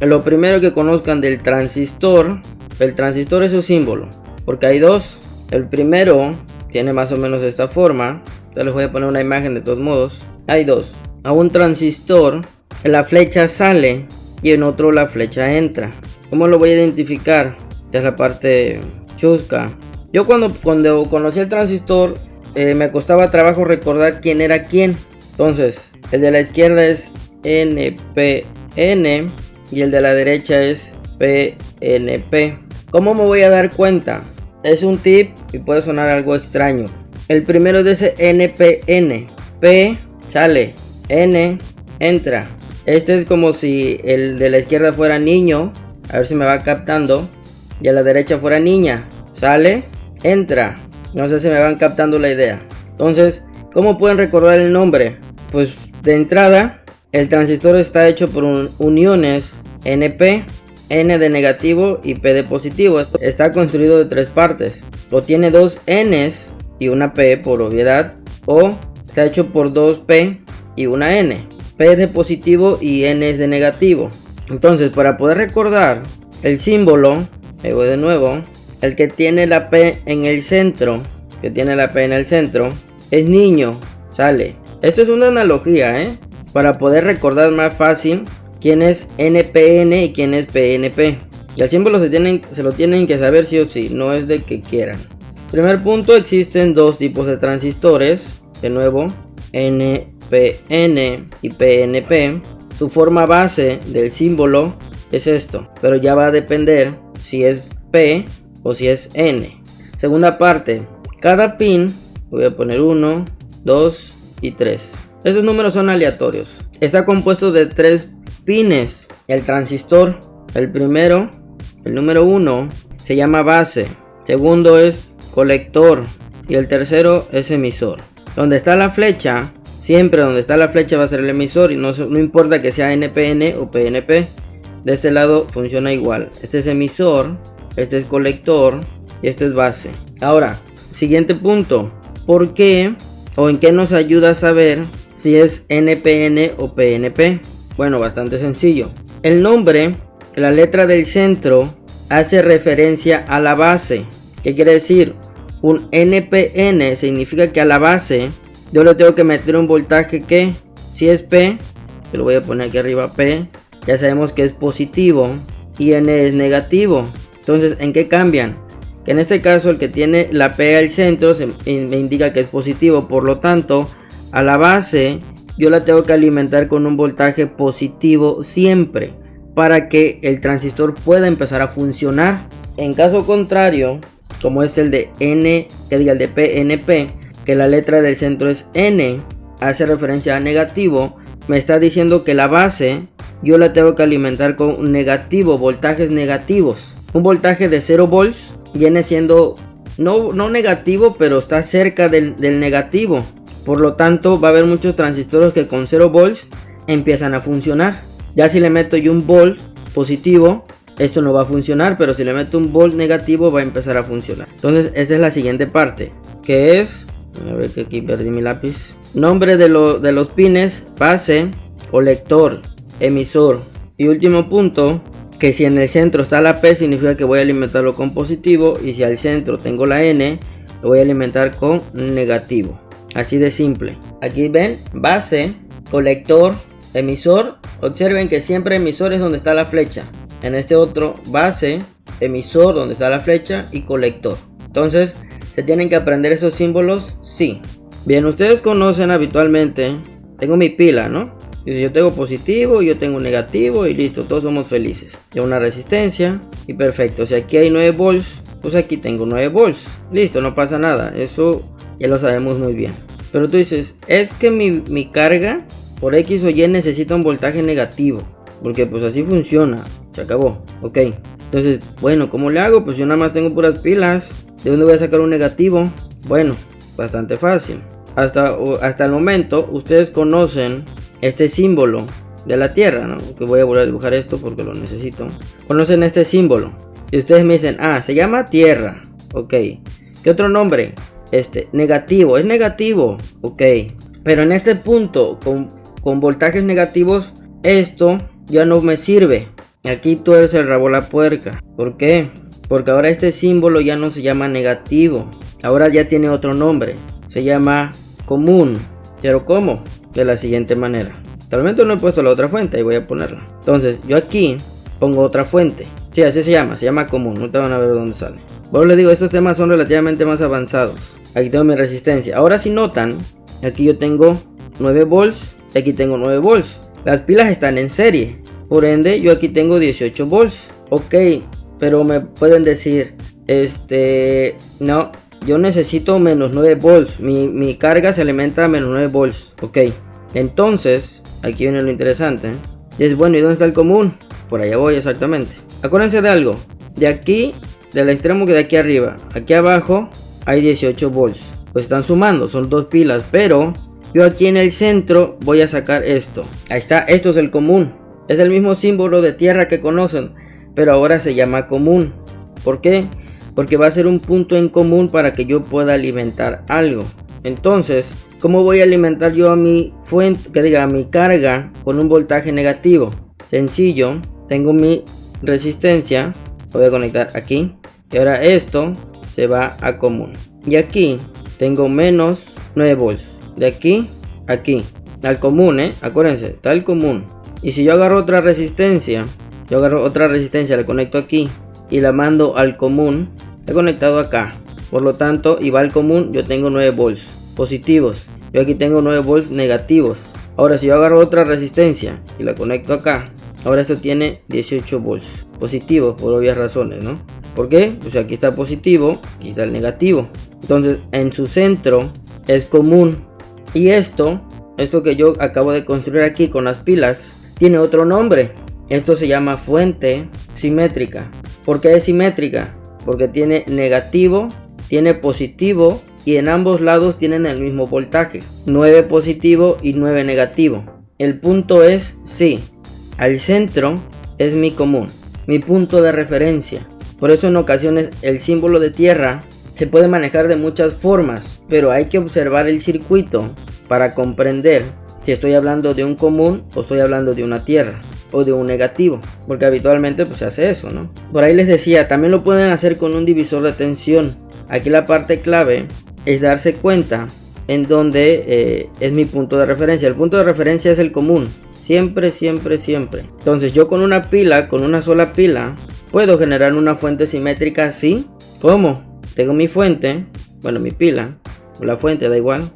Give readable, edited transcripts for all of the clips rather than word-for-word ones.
lo primero que conozcan del transistor. El transistor es su símbolo, porque hay dos. El primero tiene más o menos esta forma. Ya les voy a poner una imagen de todos modos. Hay dos. A un transistor la flecha sale y en otro la flecha entra. ¿Cómo lo voy a identificar? Esta es la parte chusca. Yo cuando conocí el transistor me costaba trabajo recordar quién era quién. Entonces el de la izquierda es NPN y el de la derecha es PNP. ¿Cómo me voy a dar cuenta? Es un tip y puede sonar algo extraño. El primero es ese NPN. P sale, N entra. Este es como si el de la izquierda fuera niño. A ver si me va captando. Y a la derecha fuera niña. Sale, entra. No sé si me van captando la idea. Entonces, ¿cómo pueden recordar el nombre? Pues de entrada, el transistor está hecho por uniones NP, N de negativo y P de positivo. Está construido de tres partes. O tiene dos N's y una P por obviedad. O está hecho por dos P y una N. P es de positivo y N es de negativo. Entonces, para poder recordar el símbolo, ahí voy de nuevo. El que tiene la P en el centro, es niño, sale. Esto es una analogía, para poder recordar más fácil quién es NPN y quién es PNP. Y el símbolo se lo tienen que saber sí o sí, no es de que quieran. Primer punto, existen dos tipos de transistores, de nuevo, NPN y PNP. Su forma base del símbolo es esto, pero ya va a depender si es P o si es N. Segunda parte, cada pin, voy a poner 1, 2 y 3. Estos números son aleatorios. Está compuesto de 3 pines. El transistor, el primero, el número 1, se llama base. Segundo es colector y el tercero es emisor. Donde está la flecha, siempre donde está la flecha va a ser el emisor y no importa que sea NPN o PNP. De este lado funciona igual. Este es emisor, este es colector y este es base. Ahora, siguiente punto. ¿Por qué o en qué nos ayuda a saber si es NPN o PNP? Bueno, bastante sencillo. El nombre, la letra del centro, hace referencia a la base. ¿Qué quiere decir? Un NPN significa que a la base yo le tengo que meter un voltaje que, si es P, que lo voy a poner aquí arriba, P, ya sabemos que es positivo y N es negativo. Entonces, ¿en qué cambian? Que en este caso el que tiene la P al centro me indica que es positivo. Por lo tanto, a la base yo la tengo que alimentar con un voltaje positivo siempre, para que el transistor pueda empezar a funcionar. En caso contrario, como es el de el de PNP, que la letra del centro es N, hace referencia a negativo, me está diciendo que la base yo la tengo que alimentar con negativo, voltajes negativos. Un voltaje de 0 volts viene siendo no negativo, pero está cerca del negativo. Por lo tanto, va a haber muchos transistores que con 0 volts empiezan a funcionar. Ya si le meto yo un volt positivo, esto no va a funcionar, pero si le meto un volt negativo va a empezar a funcionar. Entonces, esa es la siguiente parte, que es, a ver que aquí perdí mi lápiz. Nombre de los pines: base, colector, emisor. Y último punto, que si en el centro está la P, significa que voy a alimentarlo con positivo, y si al centro tengo la N, lo voy a alimentar con negativo. Así de simple. Aquí ven, base, colector, emisor. Observen que siempre emisor es donde está la flecha. En este otro, base, emisor, donde está la flecha, y colector. Entonces, ¿se tienen que aprender esos símbolos? Sí. Bien, ustedes conocen habitualmente, tengo mi pila, ¿no? Dice, yo tengo positivo, yo tengo negativo y listo, todos somos felices. Ya una resistencia y perfecto. Si aquí hay 9 volts, pues aquí tengo 9 volts. Listo, no pasa nada. Eso ya lo sabemos muy bien. Pero tú dices, es que mi carga por X o Y necesita un voltaje negativo. Porque pues así funciona. Se acabó. Ok. Entonces, bueno, ¿cómo le hago? Pues yo nada más tengo puras pilas. ¿De dónde voy a sacar un negativo? Bueno, bastante fácil. Hasta el momento, ustedes conocen este símbolo de la Tierra, ¿no? Que voy a volver a dibujar esto porque lo necesito. Conocen este símbolo. Y ustedes me dicen, se llama Tierra. Ok. ¿Qué otro nombre? Negativo. Es negativo. Ok. Pero en este punto, con voltajes negativos, esto ya no me sirve. aquí tuerce el rabo la puerca. ¿Por qué? Porque ahora este símbolo ya no se llama negativo. Ahora ya tiene otro nombre. Se llama común. ¿Pero cómo? De la siguiente manera. Realmente no he puesto la otra fuente, ahí voy a ponerla. Entonces yo aquí pongo otra fuente. Sí, así se llama común. No te van a ver dónde sale. Bueno, les digo, estos temas son relativamente más avanzados. Aquí tengo mi resistencia. Ahora si notan, aquí yo tengo 9 volts y aquí tengo 9 volts. Las pilas están en serie. Por ende, yo aquí tengo 18 volts. Ok, pero me pueden decir, no, yo necesito menos 9 volts. Mi carga se alimenta a menos 9 volts. Ok, entonces, aquí viene lo interesante. Es bueno, ¿y dónde está el común? Por allá voy exactamente. Acuérdense de algo. De aquí, del extremo que de aquí arriba, aquí abajo hay 18 volts. Pues están sumando, son dos pilas. Pero yo aquí en el centro voy a sacar esto. Ahí está, esto es el común. Es el mismo símbolo de tierra que conocen, pero ahora se llama común. ¿Por qué? Porque va a ser un punto en común para que yo pueda alimentar algo. Entonces, ¿cómo voy a alimentar yo a mi fuente, a mi carga con un voltaje negativo? Sencillo, tengo mi resistencia, lo voy a conectar aquí. Y ahora esto se va a común. Y aquí tengo menos 9 volts. De aquí a aquí. Al común, acuérdense, está el común. Y si yo agarro otra resistencia, le conecto aquí y la mando al común, he conectado acá. Por lo tanto, y va al común, yo tengo 9 volts positivos. Yo aquí tengo 9 volts negativos. Ahora si yo agarro otra resistencia y la conecto acá, ahora esto tiene 18 volts positivos por obvias razones, ¿no? ¿Por qué? Pues aquí está positivo, aquí está el negativo. Entonces en su centro es común. Y esto que yo acabo de construir aquí con las pilas, tiene otro nombre. Esto se llama fuente simétrica. ¿Por qué es simétrica? Porque tiene negativo, tiene positivo y en ambos lados tienen el mismo voltaje. 9 positivo y 9 negativo. El punto es, sí, al centro es mi común, mi punto de referencia. Por eso en ocasiones el símbolo de tierra se puede manejar de muchas formas, pero hay que observar el circuito para comprender si estoy hablando de un común o estoy hablando de una tierra o de un negativo, porque habitualmente pues se hace eso, ¿no? Por ahí les decía, también lo pueden hacer con un divisor de tensión. Aquí la parte clave es darse cuenta en donde es mi punto de referencia. El punto de referencia es el común, siempre, siempre, siempre. Entonces yo con una pila, con una sola pila, puedo generar una fuente simétrica así. ¿Cómo? Tengo mi fuente, bueno, mi pila, o la fuente, da igual.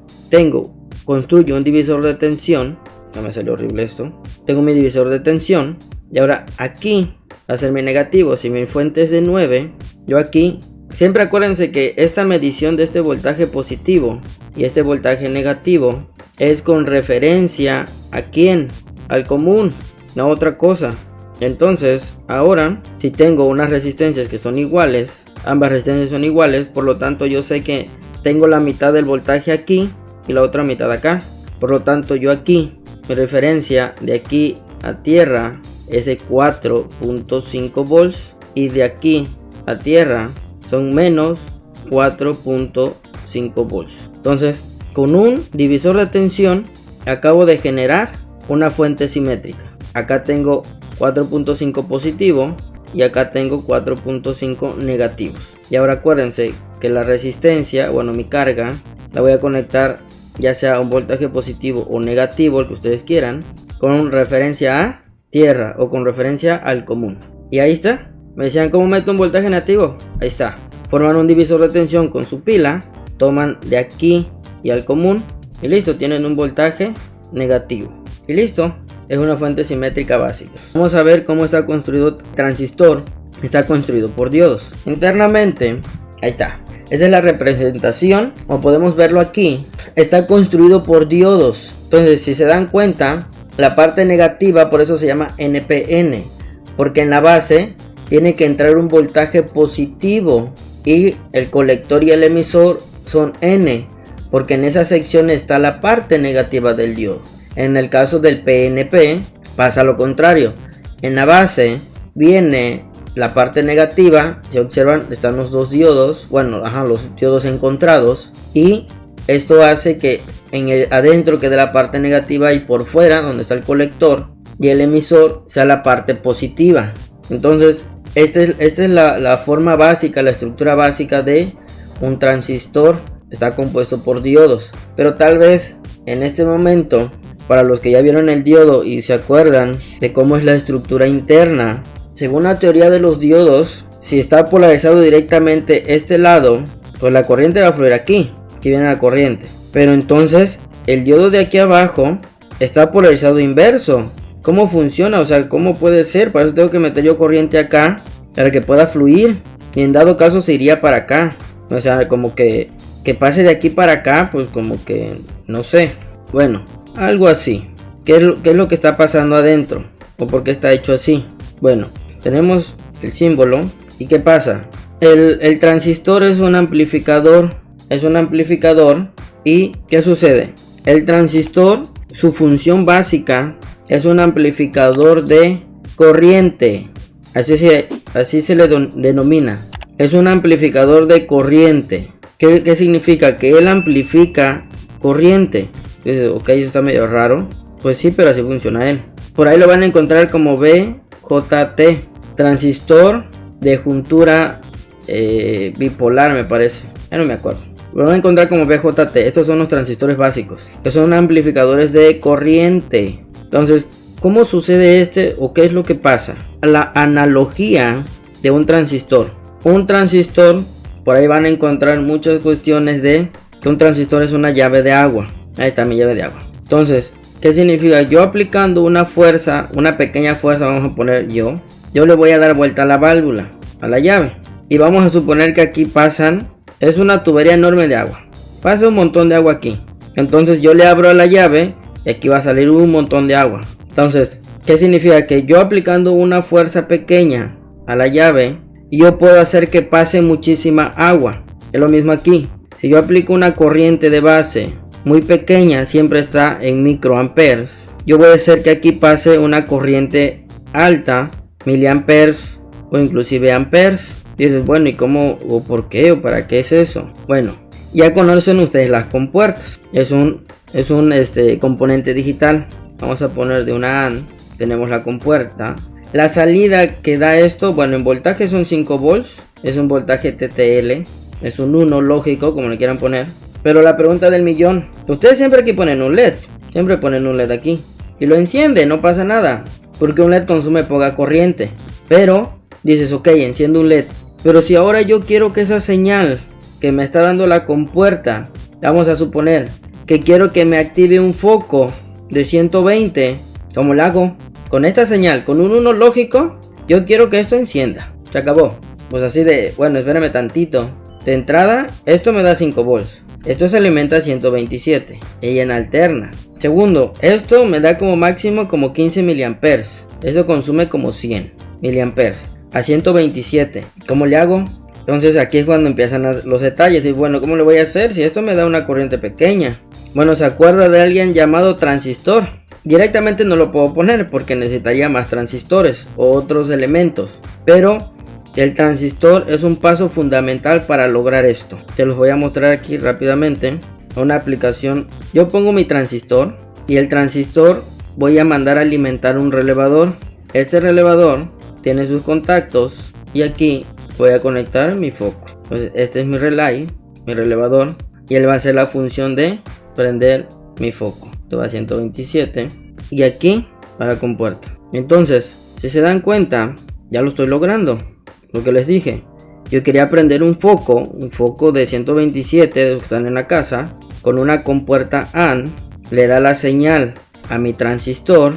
Construyo un divisor de tensión. No me salió horrible esto. Tengo mi divisor de tensión. Y ahora aquí va a ser mi negativo. Si mi fuente es de 9, yo aquí, siempre acuérdense que esta medición de este voltaje positivo y este voltaje negativo es con referencia a quién, al común, no a otra cosa. Entonces ahora si tengo unas resistencias que son iguales, ambas resistencias son iguales, por lo tanto yo sé que tengo la mitad del voltaje aquí y la otra mitad acá. Por lo tanto yo aquí, mi referencia de aquí a tierra es de 4.5 volts y de aquí a tierra son menos 4.5 volts. Entonces con un divisor de tensión acabo de generar una fuente simétrica. Acá tengo 4.5 positivo y acá tengo 4.5 negativos. Y ahora acuérdense que la resistencia, bueno, mi carga, la voy a conectar ya sea a un voltaje positivo o negativo, el que ustedes quieran, con referencia a tierra o con referencia al común. Y ahí está. Me decían, ¿cómo meto un voltaje negativo? Ahí está. Forman un divisor de tensión con su pila, toman de aquí y al común y listo, tienen un voltaje negativo. Y listo, es una fuente simétrica básica. Vamos a ver cómo está construido el transistor. Está construido por diodos. Internamente, ahí está. Esa es la representación, como podemos verlo aquí, está construido por diodos. Entonces, si se dan cuenta, la parte negativa, por eso se llama NPN, porque en la base tiene que entrar un voltaje positivo y el colector y el emisor son N, porque en esa sección está la parte negativa del diodo. En el caso del PNP pasa lo contrario. En la base viene la parte negativa. Si observan, están los dos diodos, bueno, los diodos encontrados, y esto hace que adentro quede la parte negativa y por fuera, donde está el colector, y el emisor sea la parte positiva. Entonces esta es la forma básica, la estructura básica de un transistor. Está compuesto por diodos, pero tal vez en este momento, para los que ya vieron el diodo y se acuerdan de cómo es la estructura interna, según la teoría de los diodos, si está polarizado directamente este lado, pues la corriente va a fluir aquí viene la corriente. Pero entonces el diodo de aquí abajo está polarizado inverso. ¿Cómo funciona? O sea, ¿cómo puede ser? Para eso tengo que meter yo corriente acá para que pueda fluir, y en dado caso se iría para acá. O sea, como que pase de aquí para acá, pues como que no sé. Bueno, algo así. ¿Qué es lo que está pasando adentro? ¿O por qué está hecho así? Bueno, tenemos el símbolo. ¿Y qué pasa? El transistor es un amplificador. ¿Y qué sucede? El transistor, su función básica es un amplificador de corriente. Así se le denomina. Es un amplificador de corriente. ¿Qué significa? Que él amplifica corriente. Entonces, ok, eso está medio raro. Pues sí, pero así funciona él. Por ahí lo van a encontrar como BJT. Transistor de juntura bipolar, me parece. Ya no me acuerdo. Lo van a encontrar como BJT. Estos son los transistores básicos, que son amplificadores de corriente. Entonces, ¿cómo sucede o qué es lo que pasa? La analogía de un transistor. Un transistor, por ahí van a encontrar muchas cuestiones de que un transistor es una llave de agua. Ahí está mi llave de agua. Entonces, ¿qué significa? Yo aplicando una fuerza, una pequeña fuerza, vamos a poner yo le voy a dar vuelta a la válvula, a la llave. Y vamos a suponer que aquí es una tubería enorme de agua. Pasa un montón de agua aquí. Entonces yo le abro a la llave y aquí va a salir un montón de agua. Entonces, ¿qué significa? Que yo aplicando una fuerza pequeña a la llave, yo puedo hacer que pase muchísima agua. Es lo mismo aquí. Si yo aplico una corriente de base muy pequeña, siempre está en microamperes, yo voy a hacer que aquí pase una corriente alta, miliamperes o inclusive amperes. Dices, bueno, ¿y cómo o por qué o para qué es eso? Bueno, ya conocen ustedes las compuertas. Es un componente digital. Vamos a poner de una AND. Tenemos la compuerta. La salida que da esto, bueno, en voltaje son 5 volts. Es un voltaje TTL. Es un 1 lógico, como le quieran poner. Pero la pregunta del millón. Ustedes siempre aquí ponen un LED. Siempre ponen un LED aquí. Y lo enciende, no pasa nada. Porque un LED consume poca corriente. Pero dices, ok, enciendo un LED. Pero si ahora yo quiero que esa señal que me está dando la compuerta, vamos a suponer que quiero que me active un foco de 120, ¿cómo lo hago? Con esta señal, con un 1 lógico, yo quiero que esto encienda. Se acabó. Pues así de, bueno, espérame tantito. De entrada, esto me da 5 volts. Esto se alimenta a 127. Ella en alterna. Segundo, esto me da como máximo como 15 miliamperes. Eso consume como 100 miliamperes. A 127. ¿Cómo le hago? Entonces aquí es cuando empiezan los detalles. Y bueno, ¿cómo le voy a hacer si esto me da una corriente pequeña? Bueno, ¿se acuerda de alguien llamado transistor? Directamente no lo puedo poner porque necesitaría más transistores o otros elementos. Pero el transistor es un paso fundamental para lograr esto. Te los voy a mostrar aquí rápidamente. Una aplicación. Yo pongo mi transistor y el transistor voy a mandar a alimentar un relevador. Este relevador tiene sus contactos y aquí voy a conectar mi foco. Entonces este es mi relay, mi relevador, y él va a hacer la función de prender mi foco. Esto va a 127 y aquí para la compuerta. Entonces, si se dan cuenta, ya lo estoy logrando. Lo que les dije, yo quería prender un foco de 127 de los que están en la casa, con una compuerta AND, le da la señal a mi transistor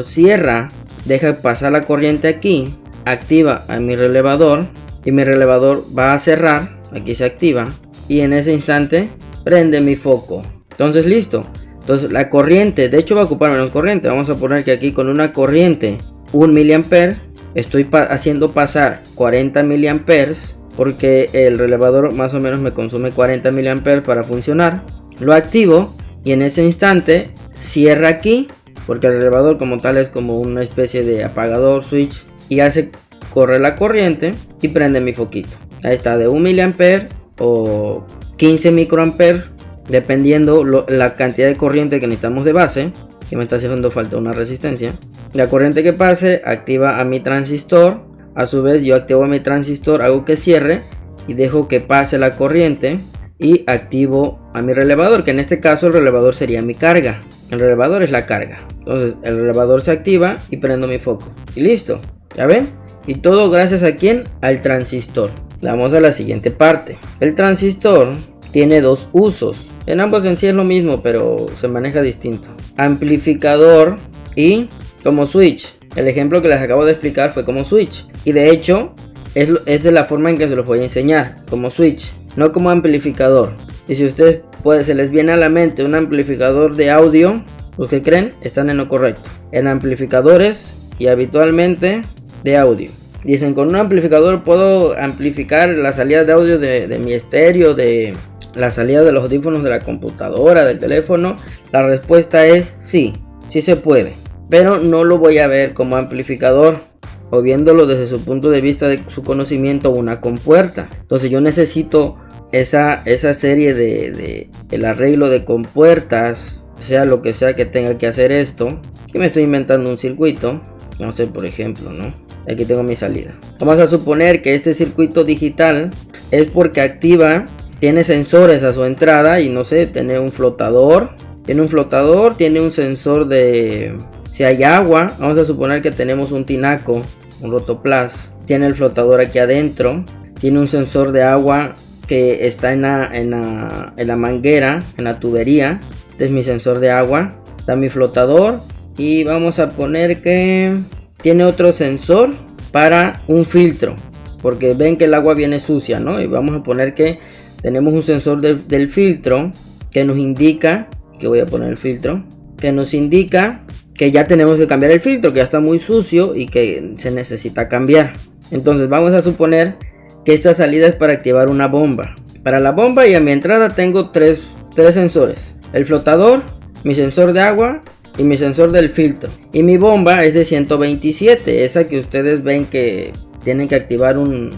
cierra, deja pasar la corriente aquí, activa a mi relevador y mi relevador va a cerrar, aquí se activa y en ese instante prende mi foco. Entonces listo. Entonces la corriente, de hecho va a ocupar menos corriente. Vamos a poner que aquí con una corriente 1 miliamper estoy haciendo pasar 40 miliamperes, porque el relevador más o menos me consume 40 miliamperes para funcionar. Lo activo y en ese instante cierra aquí, porque el relevador como tal es como una especie de apagador switch, y hace correr la corriente y prende mi foquito. Ahí está, de 1 miliamper o 15 microamperes, dependiendo la cantidad de corriente que necesitamos de base. y me está haciendo falta una resistencia. La corriente que pase activa a mi transistor, a su vez yo activo a mi transistor, hago que cierre y dejo que pase la corriente y activo a mi relevador, que en este caso el relevador sería mi carga. El relevador es la carga. Entonces el relevador se activa y prendo mi foco y listo, ¿ya ven? Y todo gracias a ¿quién? Al transistor. Vamos a la siguiente parte. El transistor tiene dos usos. En ambos en sí es lo mismo, pero se maneja distinto. Amplificador y como switch. El ejemplo que les acabo de explicar fue como switch. Y de hecho es de la forma en que se los voy a enseñar, como switch, no como amplificador. Y si ustedes se les viene a la mente un amplificador de audio, ¿los que creen? Están en lo correcto. En amplificadores y habitualmente de audio. Dicen, con un amplificador puedo amplificar la salida de audio de mi estéreo, de la salida de los audífonos de la computadora, del teléfono. La respuesta es sí, sí se puede, pero no lo voy a ver como amplificador o viéndolo desde su punto de vista de su conocimiento, una compuerta. Entonces yo necesito esa serie de el arreglo de compuertas, sea lo que sea que tenga que hacer esto. Aquí me estoy inventando un circuito, no sé, por ejemplo, ¿no? Aquí tengo mi salida. Vamos a suponer que este circuito digital es porque activa, tiene sensores a su entrada y no sé, tiene un flotador, tiene un sensor de si hay agua. Vamos a suponer que tenemos un tinaco, un rotoplas, tiene el flotador aquí adentro, tiene un sensor de agua que está en la manguera, en la tubería. Este es mi sensor de agua, está mi flotador y vamos a poner que tiene otro sensor para un filtro, porque ven que el agua viene sucia, ¿no? Y vamos a poner que tenemos un sensor del filtro que nos indica, que voy a poner el filtro, que nos indica que ya tenemos que cambiar el filtro, que ya está muy sucio y que se necesita cambiar. Entonces vamos a suponer que esta salida es para activar una bomba. Para la bomba y a mi entrada tengo tres sensores: el flotador, mi sensor de agua y mi sensor del filtro. Y mi bomba es de 127, esa que ustedes ven que tienen que activar un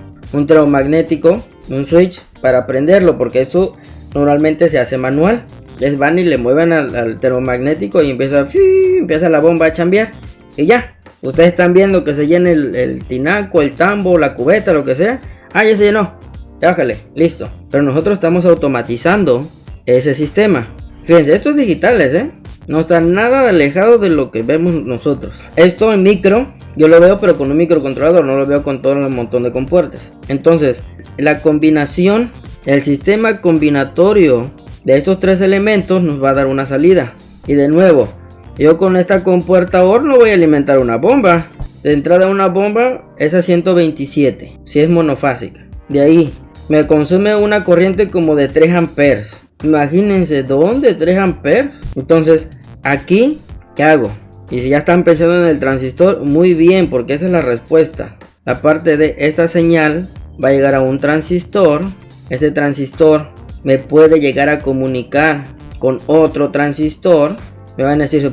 termomagnético, un switch para prenderlo, porque esto normalmente se hace manual. Les van y le mueven al termomagnético y empieza la bomba a chambear y ya. Ustedes están viendo que se llena el tinaco, el tambo, la cubeta, lo que sea. Ah, ya se llenó, ya bájale, listo. Pero nosotros estamos automatizando ese sistema. Fíjense, esto es digitales, no está nada alejado de lo que vemos nosotros. Esto en micro, yo lo veo pero con un microcontrolador, no lo veo con todo un montón de compuertas. Entonces, la combinación, el sistema combinatorio de estos tres elementos nos va a dar una salida. Y de nuevo, yo con esta compuerta OR no voy a alimentar una bomba. De entrada una bomba es a 127, si es monofásica. De ahí me consume una corriente como de 3 amperes. Imagínense, ¿dónde? 3 amperes. Entonces, aquí, ¿qué hago? Y si ya están pensando en el transistor, muy bien, porque esa es la respuesta. La parte de esta señal va a llegar a un transistor. Este transistor me puede llegar a comunicar con otro transistor. Me van a decir, ¿se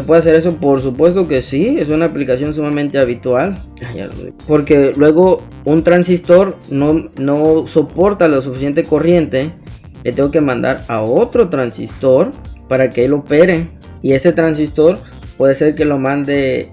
puede hacer eso? Por supuesto que sí, es una aplicación sumamente habitual. Porque luego un transistor no soporta la suficiente corriente. Le tengo que mandar a otro transistor para que él opere. Y este transistor puede ser que lo mande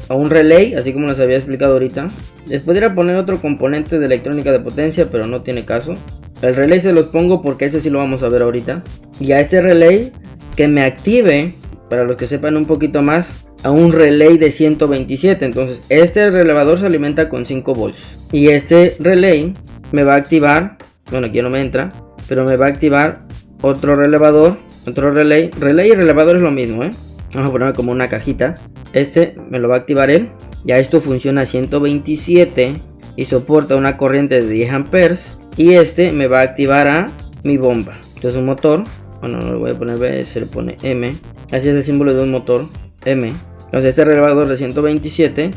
a un relay, así como les había explicado ahorita. Les podría poner otro componente de electrónica de potencia, pero no tiene caso. El relay se los pongo porque eso sí lo vamos a ver ahorita. Y a este relay que me active, para los que sepan un poquito más, a un relay de 127. Entonces este relevador se alimenta con 5 volts. Y este relay me va a activar, bueno, aquí no me entra, pero me va a activar otro relevador, otro relay. Relay y relevador es lo mismo, Vamos a ponerlo como una cajita. Este me lo va a activar él. Ya esto funciona a 127 y soporta una corriente de 10 amperes. Y este me va a activar a mi bomba. Esto es un motor. Bueno, no le voy a poner B, se le pone M. Así es el símbolo de un motor, M. Entonces este relevador de 127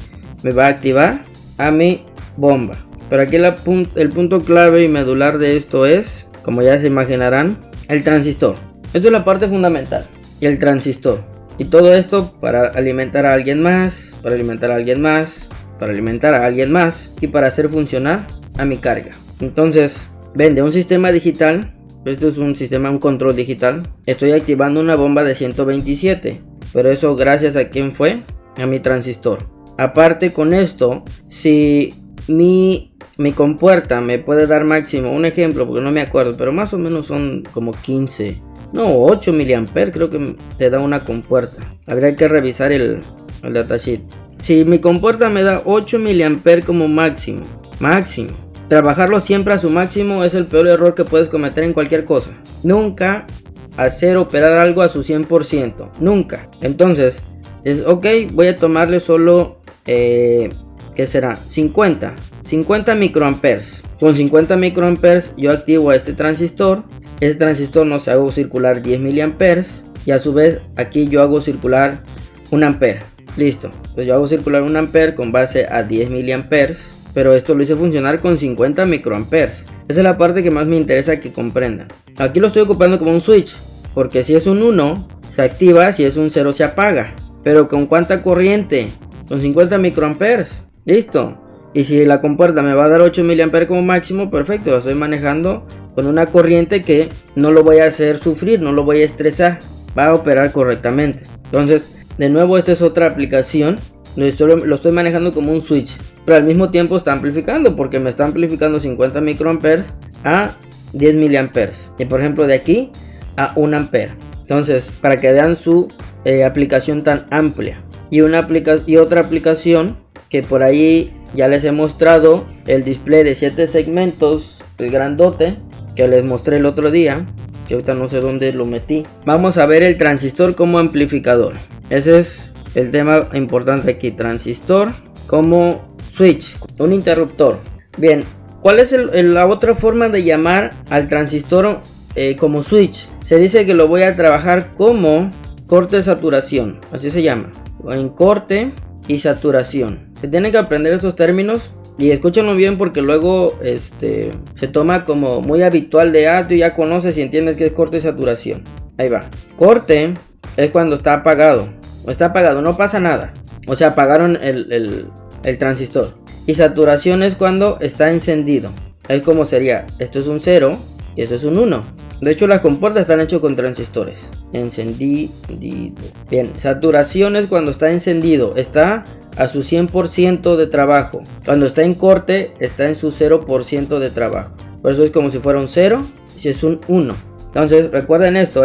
me va a activar a mi bomba. Pero aquí el punto clave y medular de esto es, como ya se imaginarán, el transistor. Esto es la parte fundamental. Y el transistor. Y todo esto para alimentar a alguien más, para alimentar a alguien más, para alimentar a alguien más y para hacer funcionar a mi carga. Entonces, ven, de un sistema digital, esto es un control digital, estoy activando una bomba de 127. pero eso gracias a quién fue, a mi transistor. Aparte con esto, si mi compuerta me puede dar máximo, un ejemplo porque no me acuerdo, pero más o menos son como 15, no, 8 miliamperes creo que te da una compuerta. Habría que revisar el datasheet. Si mi compuerta me da 8 miliamperes como máximo, trabajarlo siempre a su máximo es el peor error que puedes cometer en cualquier cosa. Nunca hacer operar algo a su 100%, nunca. Entonces es ok, voy a tomarle solo ¿qué será? 50 microamperes. Con 50 microamperes yo activo a este transistor. Este transistor nos hago circular 10 miliamperes y a su vez aquí yo hago circular 1 ampere. Listo, pues yo hago circular 1 ampere con base a 10 miliamperes, pero esto lo hice funcionar con 50 microamperes. Esa es la parte que más me interesa que comprendan. Aquí lo estoy ocupando como un switch, porque si es un 1 se activa, si es un 0 se apaga. Pero ¿con cuánta corriente? Con 50 microamperes. Listo. Y si la compuerta me va a dar 8 miliamperes como máximo, perfecto, lo estoy manejando con una corriente que no lo voy a hacer sufrir, no lo voy a estresar, va a operar correctamente. Entonces, de nuevo, esta es otra aplicación, lo estoy manejando como un switch, pero al mismo tiempo está amplificando, porque me está amplificando 50 microamperes a 10 miliamperes. Y por ejemplo, de aquí a 1 ampere. Entonces, para que vean su aplicación tan amplia. Y otra aplicación que por ahí ya les he mostrado, el display de 7 segmentos, el grandote que les mostré el otro día, que ahorita no sé dónde lo metí. Vamos a ver el transistor como amplificador. Ese es el tema importante aquí, transistor como switch, un interruptor. Bien, ¿cuál es la otra forma de llamar al transistor como switch? Se dice que lo voy a trabajar como corte saturación, así se llama, en corte y saturación. Se tienen que aprender estos términos y escúchenlo bien, porque luego se toma como muy habitual de tú ya conoces y entiendes que es corte y saturación. Ahí va. Corte es cuando está apagado, o está apagado, no pasa nada, o sea, apagaron el transistor. Y saturación es cuando está encendido. Es como sería, esto es un 0 y esto es un 1. De hecho, las compuertas están hechas con transistores. Encendido. Bien, saturación es cuando está encendido, está a su 100% de trabajo. Cuando está en corte, está en su 0% de trabajo. Por eso es como si fuera un 0, si es un 1. Entonces, recuerden esto,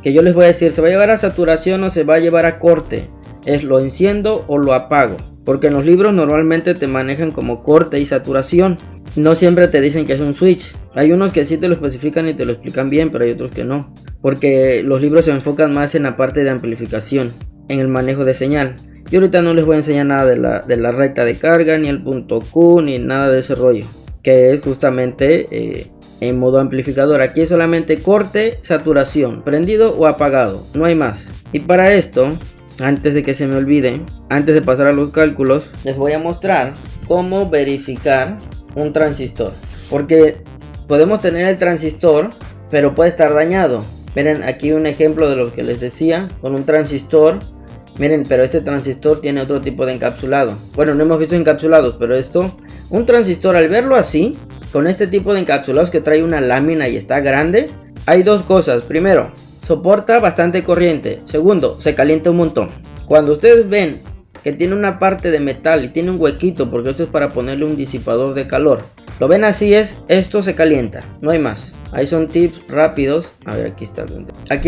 que yo les voy a decir, ¿se va a llevar a saturación o se va a llevar a corte? Es lo enciendo o lo apago. Porque en los libros normalmente te manejan como corte y saturación. No siempre te dicen que es un switch. Hay unos que sí te lo especifican y te lo explican bien, pero hay otros que no. Porque los libros se enfocan más en la parte de amplificación, en el manejo de señal. Yo ahorita no les voy a enseñar nada de la recta de carga, ni el punto Q, ni nada de ese rollo, que es justamente en modo amplificador. Aquí es solamente corte, saturación, prendido o apagado, no hay más. Y para esto, antes de que se me olvide, antes de pasar a los cálculos, les voy a mostrar cómo verificar un transistor. Porque podemos tener el transistor, pero puede estar dañado. Miren, aquí un ejemplo de lo que les decía, con un transistor. Miren, pero este transistor tiene otro tipo de encapsulado. Bueno, no hemos visto encapsulados, pero un transistor, al verlo así, con este tipo de encapsulados que trae una lámina y está grande, hay dos cosas. Primero, soporta bastante corriente. Segundo, se calienta un montón. Cuando ustedes ven que tiene una parte de metal y tiene un huequito, porque esto es para ponerle un disipador de calor, lo ven así, esto se calienta, no hay más. Ahí son tips rápidos. A ver, aquí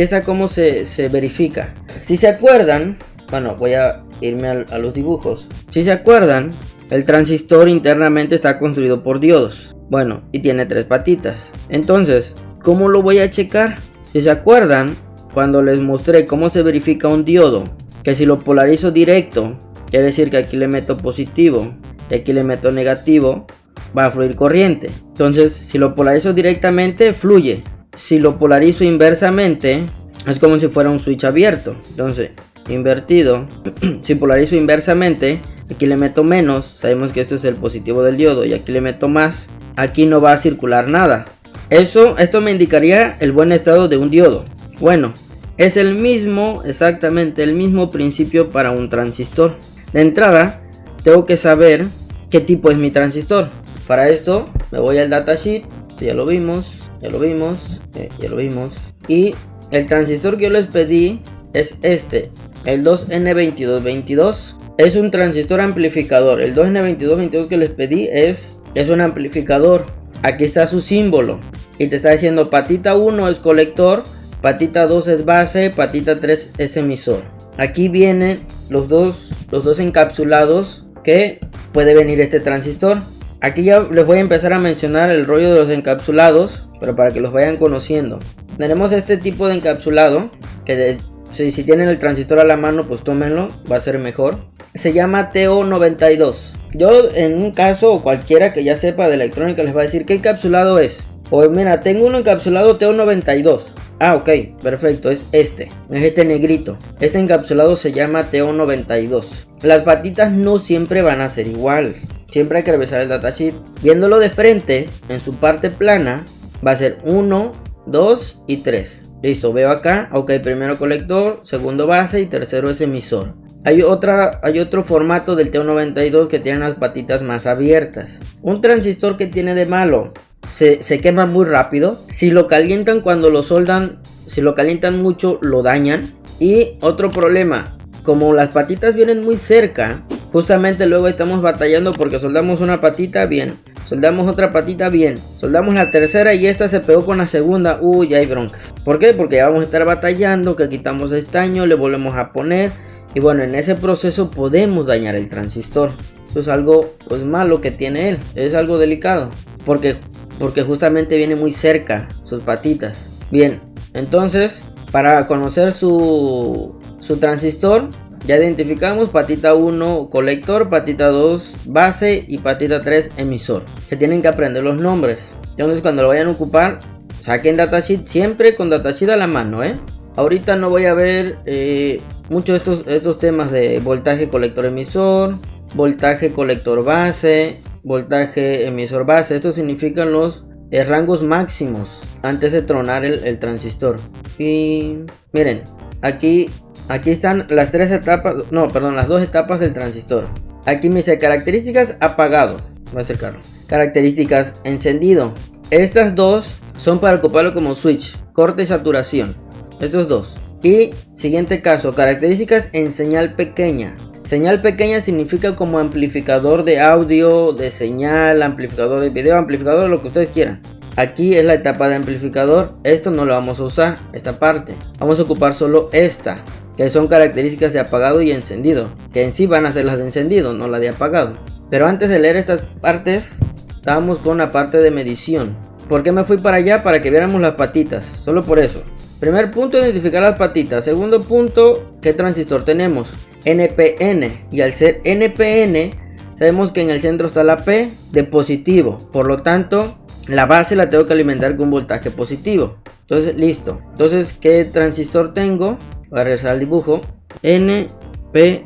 está cómo se verifica. Si se acuerdan, bueno, voy a irme a los dibujos. Si se acuerdan, el transistor internamente está construido por diodos. Bueno, y tiene 3 patitas. Entonces, ¿cómo lo voy a checar? Si se acuerdan, cuando les mostré cómo se verifica un diodo, que si lo polarizo directo, quiere decir que aquí le meto positivo y aquí le meto negativo, va a fluir corriente. Entonces, si lo polarizo directamente, fluye. Si lo polarizo inversamente, es como si fuera un switch abierto. Entonces, invertido, si polarizo inversamente, aquí le meto menos, sabemos que esto es el positivo del diodo, y aquí le meto más, aquí no va a circular nada. Esto me indicaría el buen estado de un diodo. Bueno, es exactamente el mismo principio para un transistor. De entrada, tengo que saber qué tipo es mi transistor. Para esto, me voy al datasheet. Ya lo vimos. Y el transistor que yo les pedí es este. el 2N2222 es un transistor amplificador. El 2N2222 que les pedí es un amplificador. Aquí está su símbolo y te está diciendo patita 1 es colector, patita 2 es base, patita 3 es emisor. Aquí vienen los dos encapsulados que puede venir este transistor. Aquí ya les voy a empezar a mencionar el rollo de los encapsulados, pero para que los vayan conociendo. Tenemos este tipo de encapsulado que si tienen el transistor a la mano, pues tómenlo, va a ser mejor. Se llama TO92. Yo en un caso, o cualquiera que ya sepa de electrónica les va a decir qué encapsulado es. O mira, tengo uno encapsulado TO92. Ah, ok, perfecto, es este negrito. Este encapsulado se llama TO92. Las patitas no siempre van a ser igual. Siempre hay que revisar el datasheet. Viéndolo de frente, en su parte plana, va a ser 1, 2 y 3. Listo, veo acá, ok, primero colector, segundo base y tercero es emisor. Hay otro formato del TO92 que tiene las patitas más abiertas. Un transistor que tiene de malo, se quema muy rápido. Si lo calientan cuando lo soldan, si lo calientan mucho, lo dañan. Y otro problema, como las patitas vienen muy cerca, justamente luego estamos batallando porque soldamos una patita bien, soldamos otra patita bien, soldamos la tercera y esta se pegó con la segunda. Ya hay broncas. ¿Por qué? Porque ya vamos a estar batallando, que quitamos estaño, le volvemos a poner. Y bueno, en ese proceso podemos dañar el transistor. Eso es algo pues malo que tiene él. Es algo delicado. Porque justamente viene muy cerca sus patitas. Bien, entonces para conocer su transistor, ya identificamos patita 1 colector, patita 2 base y patita 3 emisor. Se tienen que aprender los nombres. Entonces cuando lo vayan a ocupar, saquen datasheet, siempre con datasheet a la mano, Ahorita no voy a ver mucho estos temas de voltaje colector emisor, voltaje colector base, voltaje emisor base. Estos significan los rangos máximos antes de tronar el transistor. Y miren, aquí están las las dos etapas del transistor. Aquí me dice características apagado. Voy a acercarlo. Características encendido. Estas dos son para ocuparlo como switch, corte y saturación. Estos dos. Y siguiente caso, características en señal pequeña. Señal pequeña significa como amplificador de audio, de señal, amplificador de video, amplificador, lo que ustedes quieran. Aquí es la etapa de amplificador. Esto no lo vamos a usar, esta parte. Vamos a ocupar solo esta, que son características de apagado y encendido, que en sí van a ser las de encendido, no la de apagado. Pero antes de leer estas partes, estábamos con la parte de medición. ¿Por qué me fui para allá? Para que viéramos las patitas, solo por eso. Primer punto, identificar las patitas. Segundo punto, ¿qué transistor tenemos? NPN. Y al ser NPN, sabemos que en el centro está la P de positivo. Por lo tanto, la base la tengo que alimentar con voltaje positivo. Entonces, listo. Entonces, ¿qué transistor tengo? Voy a regresar al dibujo. NPN.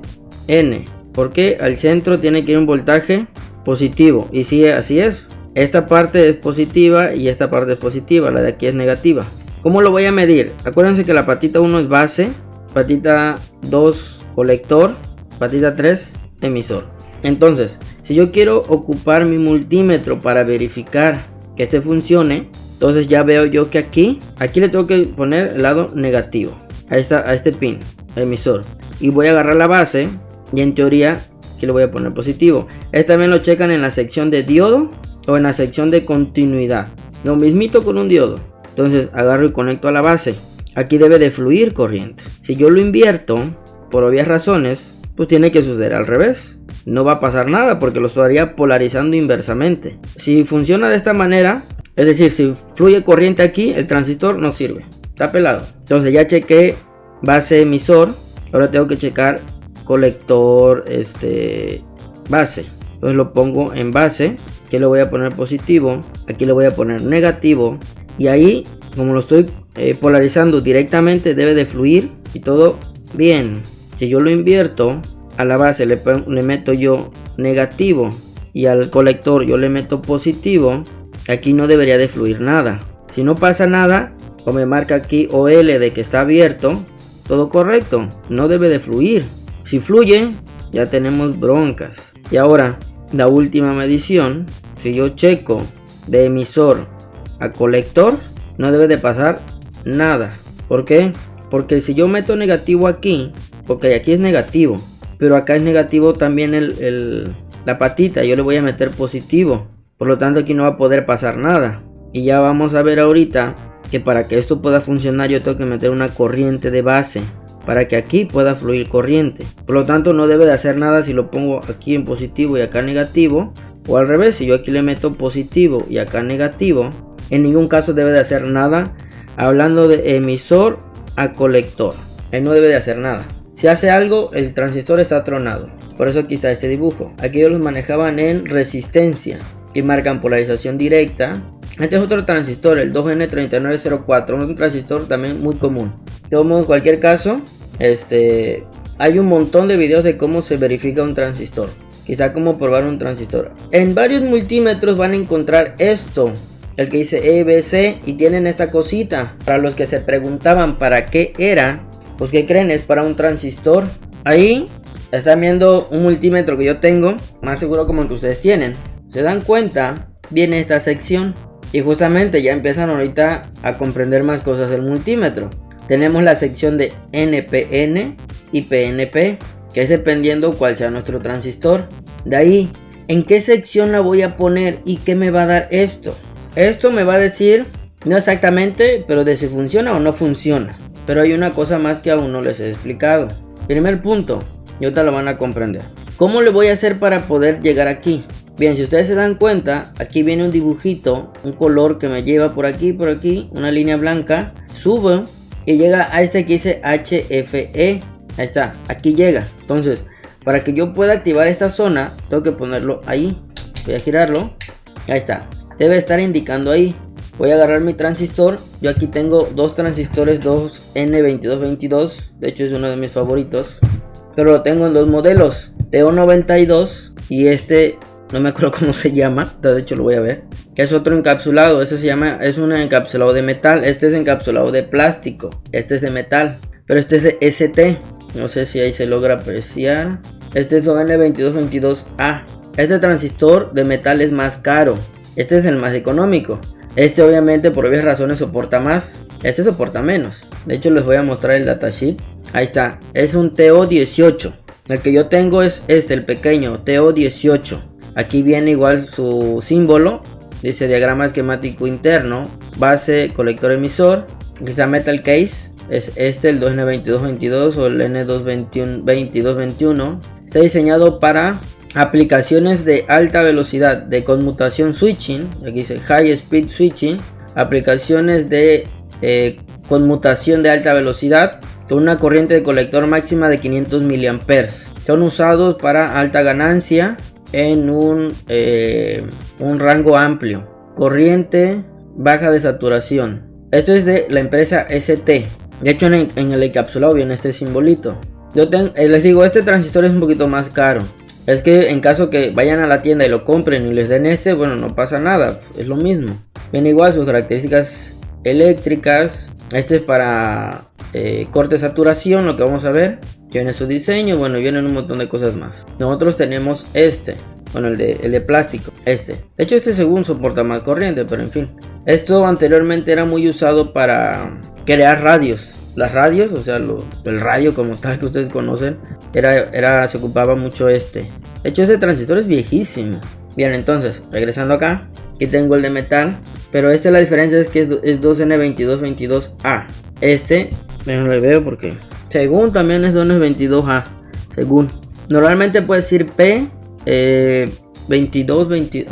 Porque al centro tiene que ir un voltaje positivo. Y sí, así es. Esta parte es positiva y esta parte es positiva. La de aquí es negativa. ¿Cómo lo voy a medir? Acuérdense que la patita 1 es base, patita 2 colector, patita 3 emisor. Entonces, si yo quiero ocupar mi multímetro para verificar que este funcione, entonces ya veo yo que aquí le tengo que poner el lado negativo a este pin emisor. Y voy a agarrar la base y en teoría aquí le voy a poner positivo. Este también lo checan en la sección de diodo o en la sección de continuidad. Lo mismito con un diodo. Entonces agarro y conecto a la base. Aquí debe de fluir corriente. Si yo lo invierto, por obvias razones, pues tiene que suceder al revés. No va a pasar nada porque lo estaría polarizando inversamente. Si funciona de esta manera, es decir, si fluye corriente aquí, el transistor no sirve. Está pelado. Entonces ya chequé base emisor. Ahora tengo que checar colector base. Entonces lo pongo en base. Aquí le voy a poner positivo. Aquí le voy a poner negativo. Y ahí, como lo estoy polarizando directamente, debe de fluir y todo bien. Si yo lo invierto, a la base le meto yo negativo y al colector yo le meto positivo, aquí no debería de fluir nada. Si no pasa nada, o me marca aquí OL de que está abierto, todo correcto, no debe de fluir. Si fluye, ya tenemos broncas. Y ahora, la última medición, si yo checo de emisor a colector, no debe de pasar nada. ¿Por qué? Porque si yo meto negativo aquí, Ok, aquí es negativo, pero acá es negativo también la patita. Yo le voy a meter positivo, por lo tanto aquí no va a poder pasar nada. Y ya vamos a ver ahorita que para que esto pueda funcionar yo tengo que meter una corriente de base para que aquí pueda fluir corriente. Por lo tanto no debe de hacer nada si lo pongo aquí en positivo y acá negativo, o al revés, si yo aquí le meto positivo y acá negativo, en ningún caso debe de hacer nada. Hablando de emisor a colector, él no debe de hacer nada. Si hace algo, el transistor está tronado. Por eso aquí está este dibujo. Aquí ellos los manejaban en resistencia y marcan polarización directa. Este es otro transistor, el 2N3904, un transistor también muy común. En cualquier caso, hay un montón de videos de cómo se verifica un transistor. Quizá cómo probar un transistor. En varios multímetros van a encontrar esto, el que dice EBC, y tienen esta cosita. Para los que se preguntaban para qué era, pues ¿qué creen? Es para un transistor. Ahí están viendo un multímetro que yo tengo, más seguro como el que ustedes tienen. Se dan cuenta, viene esta sección. Y justamente ya empiezan ahorita a comprender más cosas del multímetro. Tenemos la sección de NPN y PNP, que es dependiendo cuál sea nuestro transistor. De ahí, ¿en qué sección la voy a poner y qué me va a dar esto? Esto me va a decir, no exactamente, pero de si funciona o no funciona. Pero hay una cosa más que aún no les he explicado. Primer punto, y ahorita lo van a comprender. ¿Cómo le voy a hacer para poder llegar aquí? Bien, si ustedes se dan cuenta, aquí viene un dibujito, un color que me lleva por aquí, una línea blanca, subo y llega a este que dice HFE. Ahí está, aquí llega. Entonces, para que yo pueda activar esta zona, tengo que ponerlo ahí. Voy a girarlo. Ahí está, debe estar indicando ahí. Voy a agarrar mi transistor. Yo aquí tengo dos transistores 2N2222. De hecho es uno de mis favoritos, pero lo tengo en dos modelos, TO92 y no me acuerdo cómo se llama, de hecho lo voy a ver. Que es otro encapsulado, es un encapsulado de metal. Este es encapsulado de plástico, este es de metal, pero este es de ST. No sé si ahí se logra apreciar. Este es N2222A. Este transistor de metal es más caro, este es el más económico. Este obviamente por obvias razones soporta más, este soporta menos. De hecho les voy a mostrar el datasheet. Ahí está, es un TO18. El que yo tengo es el pequeño TO18. Aquí viene igual su símbolo, dice diagrama esquemático interno, base, colector, emisor. Quizá metal case, es el 2N2222 o el N22221. Está diseñado para aplicaciones de alta velocidad de conmutación switching, aquí dice high speed switching, aplicaciones de conmutación de alta velocidad con una corriente de colector máxima de 500 mA. Son usados para alta ganancia en un rango amplio, corriente baja de saturación. Esto es de la empresa ST. De hecho en el encapsulado viene este simbolito. Les digo, este transistor es un poquito más caro. Es que en caso que vayan a la tienda y lo compren y les den bueno, no pasa nada, es lo mismo. Viene igual sus características eléctricas. Este es para corte de saturación, lo que vamos a ver. Viene su diseño, bueno, vienen un montón de cosas más. Nosotros tenemos bueno, el de plástico, De hecho según soporta más corriente, pero en fin. Esto anteriormente era muy usado para crear radios. Las radios, o sea, el radio como tal que ustedes conocen, se ocupaba mucho De hecho este transistor es viejísimo. Bien, entonces, regresando acá, aquí tengo el de metal, pero la diferencia es que es 2N2222A. No lo veo porque según también es 2N22A, según. Normalmente puede decir P 2220,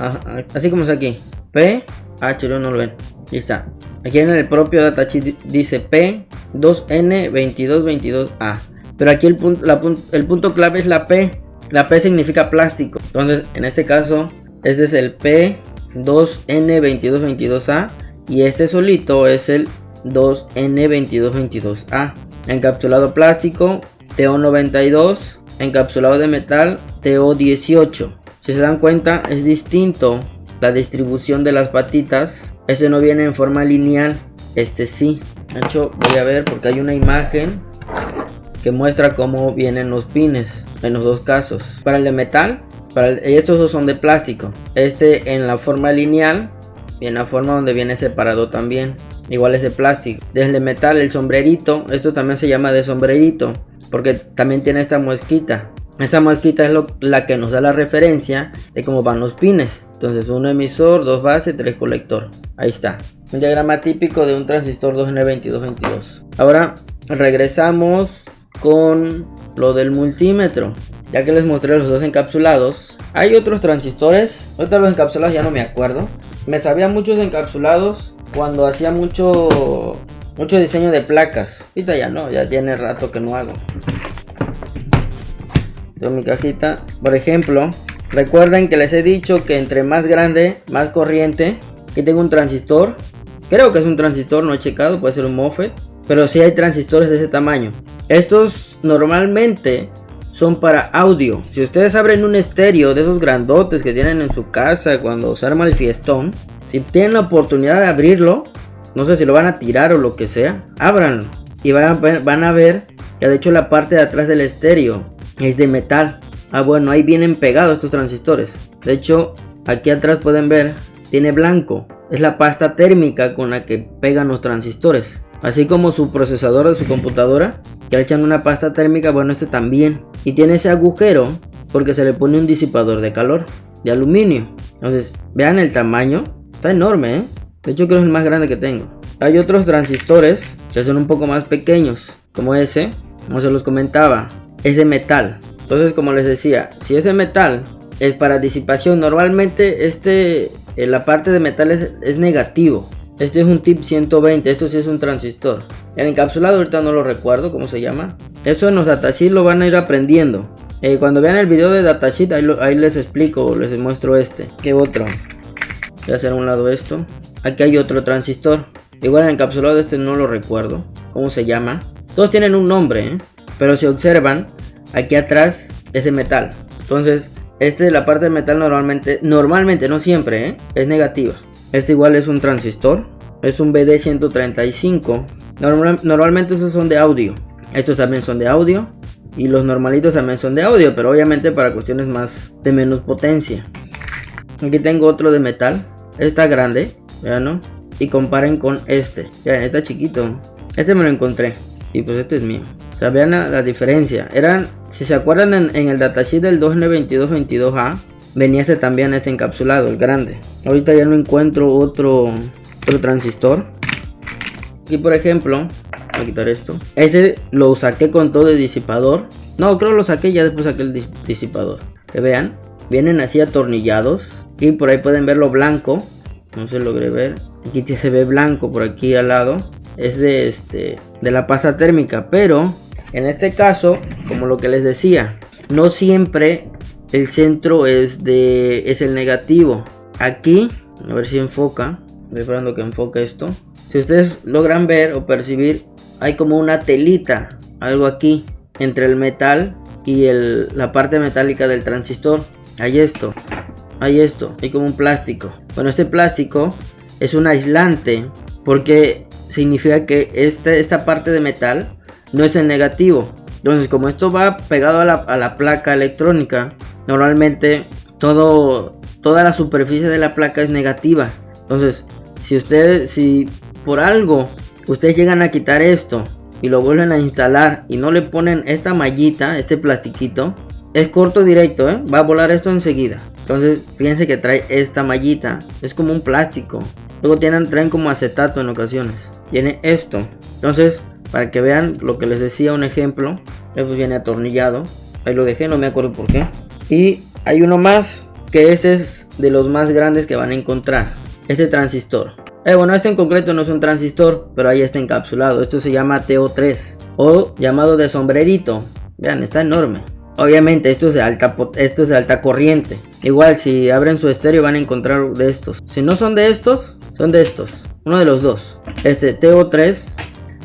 así como está aquí, P, no lo ven, ahí está. Aquí en el propio datasheet dice P2N2222A, pero aquí el punto clave es la P. La P significa plástico. Entonces en este caso este es el P2N2222A y solito es el 2N2222A. Encapsulado plástico TO92, encapsulado de metal TO18. Si se dan cuenta es distinto la distribución de las patitas. No viene en forma lineal, sí. De hecho voy a ver porque hay una imagen que muestra cómo vienen los pines en los dos casos. Para el de metal, estos dos son de plástico. En la forma lineal y en la forma donde viene separado también. Igual es de plástico. Desde el de metal, el sombrerito, esto también se llama de sombrerito, porque también tiene esta muesquita. Esta muesquita es la que nos da la referencia de cómo van los pines. Entonces 1 emisor, 2 base, 3 colector. Ahí está. Un diagrama típico de un transistor 2N2222. Ahora regresamos con lo del multímetro. Ya que les mostré los dos encapsulados, hay otros transistores. Ahorita los encapsulados ya no me acuerdo. Me sabía muchos encapsulados cuando hacía mucho diseño de placas. Ahorita ya no, ya tiene rato que no hago. Tengo mi cajita. Por ejemplo, recuerden que les he dicho que entre más grande, más corriente. Aquí tengo un transistor. Creo que es un transistor, no he checado, puede ser un MOSFET. Pero sí hay transistores de ese tamaño. Estos normalmente son para audio. Si ustedes abren un estéreo de esos grandotes que tienen en su casa cuando se arma el fiestón, si tienen la oportunidad de abrirlo, no sé si lo van a tirar o lo que sea, ábranlo y van a ver que de hecho la parte de atrás del estéreo es de metal. Bueno, ahí vienen pegados estos transistores. De hecho, aquí atrás pueden ver, tiene blanco. Es la pasta térmica con la que pegan los transistores. Así como su procesador de su computadora, que le echan una pasta térmica, bueno, este también. Y tiene ese agujero porque se le pone un disipador de calor de aluminio. Entonces, vean el tamaño. Está enorme, ¿eh? De hecho, creo que es el más grande que tengo. Hay otros transistores que son un poco más pequeños, como ese, como se los comentaba. Es de metal. Entonces, como les decía, si es de metal, es para disipación. Normalmente la parte de metal es negativo. Este es un tip 120, esto sí es un transistor. El encapsulado ahorita no lo recuerdo cómo se llama. Eso en los datasheets lo van a ir aprendiendo. Cuando vean el video de datasheet ahí les explico, les muestro este. ¿Qué otro? Voy a hacer a un lado esto. Aquí hay otro transistor. Igual el encapsulado de este no lo recuerdo cómo se llama. Todos tienen un nombre, pero si observan, aquí atrás es de metal. Entonces, la parte de metal normalmente, no siempre, es negativa. Este igual es un transistor, es un BD135. Normalmente esos son de audio. Estos también son de audio. Y los normalitos también son de audio, pero obviamente para cuestiones de menos potencia. Aquí tengo otro de metal. Está grande, vean, ¿no? Y comparen con este. Vean, está chiquito. Este me lo encontré. Y pues este es mío. O sea, vean la diferencia. Si se acuerdan en el datasheet del 2N2222A. Venía también este encapsulado, el grande. Ahorita ya no encuentro otro transistor. Aquí por ejemplo, voy a quitar esto. Ese lo saqué con todo el disipador. No, creo que lo saqué, ya después saqué el disipador. Que vean, vienen así atornillados. Y por ahí pueden ver lo blanco. No se logré ver. Aquí se ve blanco por aquí al lado. Es de la pasta térmica. Pero en este caso, como lo que les decía, no siempre el centro es el negativo. Aquí, a ver si enfoca. Estoy esperando que enfoque esto. Si ustedes logran ver o percibir, hay como una telita, algo aquí, entre el metal y la parte metálica del transistor. Hay esto, hay como un plástico. Bueno, este plástico es un aislante porque significa que esta parte de metal no es el negativo. Entonces, como esto va pegado a la placa electrónica, normalmente toda la superficie de la placa es negativa. Entonces, si por algo ustedes llegan a quitar esto y lo vuelven a instalar y no le ponen esta mallita, este plastiquito, es corto directo, va a volar esto enseguida. Entonces, fíjense que trae esta mallita, es como un plástico. Luego traen como acetato en ocasiones. Tiene esto. Entonces, para que vean lo que les decía, un ejemplo, pues viene atornillado. Ahí lo dejé, no me acuerdo por qué. Y hay uno más, que ese es de los más grandes que van a encontrar. Este transistor. Bueno, este en concreto no es un transistor, pero ahí está encapsulado. Esto se llama TO3 o llamado de sombrerito. Vean, está enorme. Obviamente esto es de alta corriente. Igual si abren su estéreo van a encontrar de estos. Si no son de estos, son de estos. Uno de los dos. Este TO3.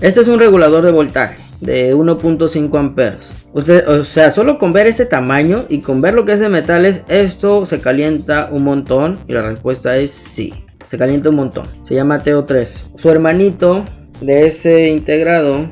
Este es un regulador de voltaje de 1.5 amperes. O sea, solo con ver este tamaño y con ver lo que es de metales, esto se calienta un montón. Y la respuesta es sí. Se calienta un montón. Se llama TO3. Su hermanito de ese integrado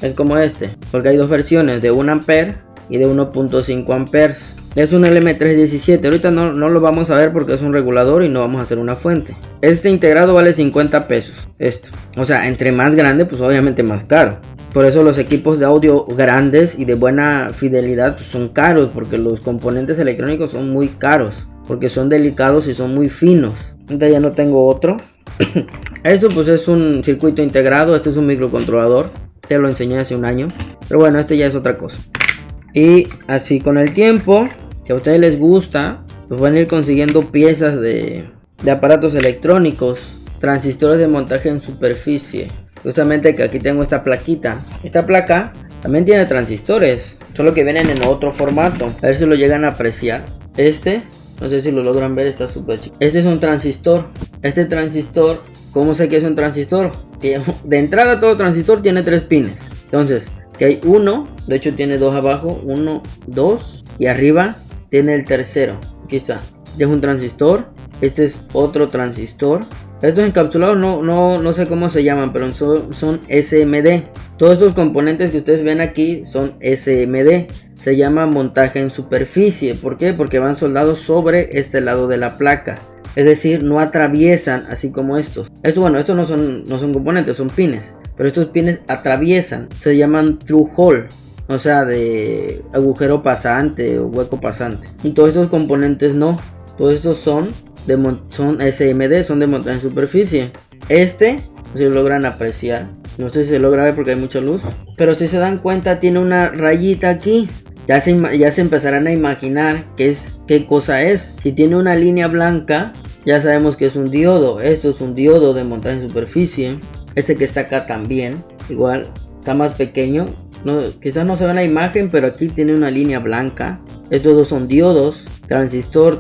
es como este. Porque hay dos versiones, de 1 ampere y de 1.5 amperes. Es un LM317. Ahorita no lo vamos a ver porque es un regulador y no vamos a hacer una fuente. Este integrado vale 50 pesos. Esto. O sea, entre más grande, pues obviamente más caro. Por eso los equipos de audio grandes y de buena fidelidad pues, son caros. Porque los componentes electrónicos son muy caros. Porque son delicados y son muy finos. Ahorita ya no tengo otro. Esto pues es un circuito integrado. Este es un microcontrolador. Te lo enseñé hace un año. Pero bueno, este ya es otra cosa. Y así con el tiempo, si a ustedes les gusta, pues van a ir consiguiendo piezas de aparatos electrónicos, transistores de montaje en superficie. Justamente que aquí tengo esta plaquita. Esta placa también tiene transistores, solo que vienen en otro formato. A ver si lo llegan a apreciar. No sé si lo logran ver, está súper chico. Este es un transistor. Este transistor, ¿cómo sé que es un transistor? De entrada todo transistor tiene 3 pines. Entonces, que hay uno, de hecho tiene 2 abajo, 1, 2 y arriba tiene el tercero. Aquí está. Este es un transistor. Este es otro transistor. Estos encapsulados no sé cómo se llaman, pero son SMD. Todos estos componentes que ustedes ven aquí son SMD. Se llama montaje en superficie. ¿Por qué? Porque van soldados sobre este lado de la placa. Es decir, no atraviesan así como estos. Estos no son componentes, son pines. Pero estos pines atraviesan. Se llaman through hole. O sea, de agujero pasante o hueco pasante. Y todos estos componentes no. Todos estos son SMD, son de montaje en superficie. No se logran apreciar. No sé si se logra ver porque hay mucha luz. Pero si se dan cuenta, tiene una rayita aquí. Ya se empezarán a imaginar qué cosa es. Si tiene una línea blanca, ya sabemos que es un diodo. Esto es un diodo de montaje en superficie. Ese que está acá también. Igual, está más pequeño. Quizás no se ve en la imagen, pero aquí tiene una línea blanca. Estos dos son diodos. Transistor,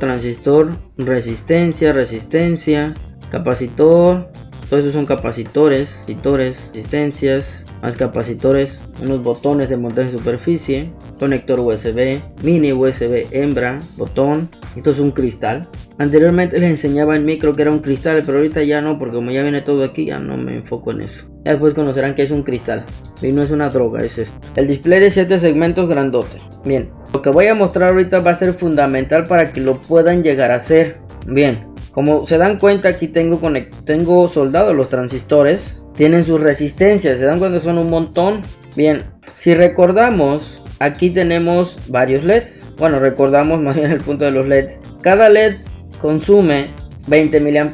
resistencia, capacitor. Todos esos son capacitores, resistencias, más capacitores, unos botones de montaje en superficie, conector USB, mini USB hembra, botón. Esto es un cristal. Anteriormente les enseñaba en micro que era un cristal, pero ahorita ya no, porque como ya viene todo aquí, ya no me enfoco en eso. Ya después conocerán que es un cristal y no es una droga, es esto. El display de 7 segmentos grandote. Bien, lo que voy a mostrar ahorita va a ser fundamental para que lo puedan llegar a hacer. Bien, como se dan cuenta, aquí tengo soldados los transistores. Tienen sus resistencias, se dan cuenta, son un montón. Bien, si recordamos, aquí tenemos varios LEDs. Bueno, recordamos más bien el punto de los LEDs. Cada LED consume 20 mA.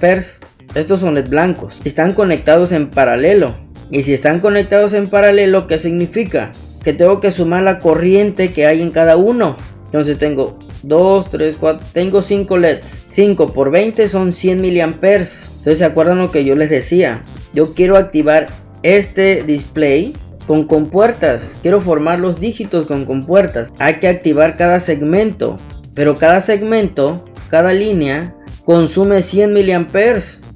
Estos son LED blancos. Están conectados en paralelo. Y si están conectados en paralelo, ¿qué significa? Que tengo que sumar la corriente que hay en cada uno. Entonces tengo 2, 3, 4, tengo 5 LEDs. 5 por 20 son 100 mA. Entonces se acuerdan lo que yo les decía. Yo quiero activar este display con compuertas. Quiero formar los dígitos con compuertas. Hay que activar cada segmento. Pero cada segmento, cada línea, consume 100 mA.